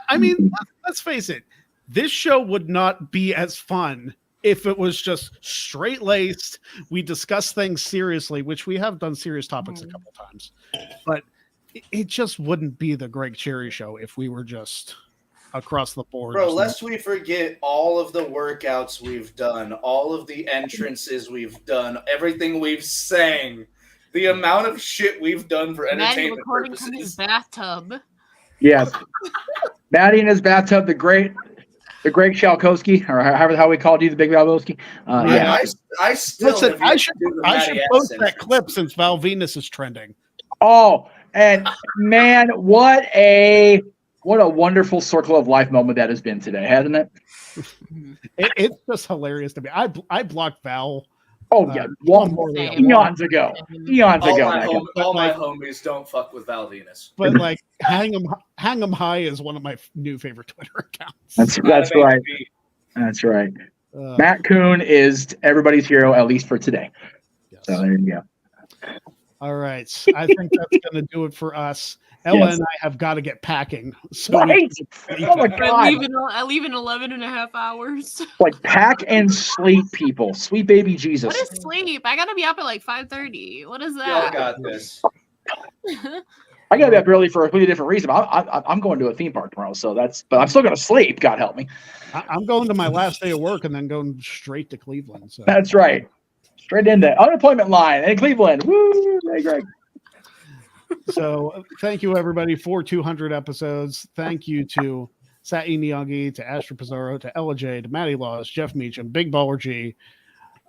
I mean, let's face it. This show would not be as fun if it was just straight laced. We discuss things seriously, which we have done serious topics a couple times, but it just wouldn't be the Greg Cherry Show if we were just across the board. Bro, lest we forget all of the workouts we've done, all of the entrances we've done, everything we've sang, the amount of shit we've done for Maddie entertainment recording purposes. from his bathtub. Yes. Maddie in his bathtub, the Greg Shalkowski, or how we called you, the Big Valbowski. Yeah. I still Listen, I should Maddie post accent. that clip since Val Venus is trending. Oh, and man, what a wonderful circle of life moment that has been today, hasn't it? It's just hilarious to me. I blocked Val. Oh yeah, eons ago. All my homies don't fuck with Val Venus. But like hang 'em high is one of my new favorite Twitter accounts. That's right. That's right. Matt Kuhn is everybody's hero, at least for today. Yes. So there you All right. I think that's going to do it for us. Ella Yes. and I have got to get packing. So Right? Oh my I God. leave in 11 and a half hours. Like pack and sleep, people. Sweet baby Jesus. What is sleep? I gotta be up at like 5:30. What is Y'all that? got this. I gotta be up early for a completely different reason. I'm going to a theme park tomorrow, so but I'm still gonna sleep. God help me. I'm going to my last day of work and then going straight to Cleveland. So That's right. Straight into unemployment line in Cleveland. Woo! Hey, Greg. So thank you everybody for 200 episodes. Thank you to Sati Miyagi, to Astra Pizarro, to Ella J, to Matty Laws, Jeff Meacham, Big Baller G,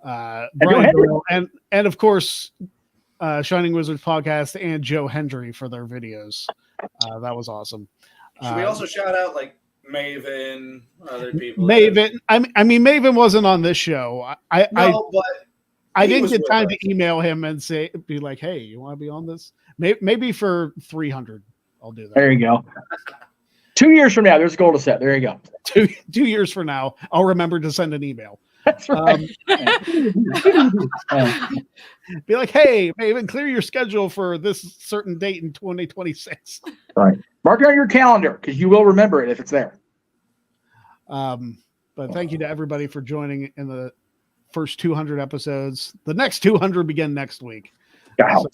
Brian Doyle, and of course Shining Wizards podcast and Joe Hendry for their videos. That was awesome. Should we also shout out like Maven, other people? Maven. I mean Maven wasn't on this show. I he didn't was get with time us. to email him and be like, hey, you want to be on this? Maybe for 300, I'll do that. There you go. 2 years from now, there's a goal to set. There you go. 2 years from now, I'll remember to send an email. That's right. Be like, hey, Maven, clear your schedule for this certain date in 2026. Right. Mark it on your calendar because you will remember it if it's there. But thank you to everybody for joining in the first 200 episodes. The next 200 begin next week. So,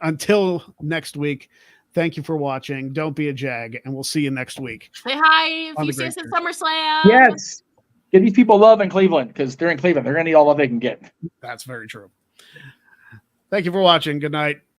until next week, thank you for watching. Don't be a jag, and we'll see you next week. Say hi if On you the see us Great at SummerSlam. Yes. Give these people love in Cleveland because they're in Cleveland. They're going to need all love they can get. That's very true. Thank you for watching. Good night.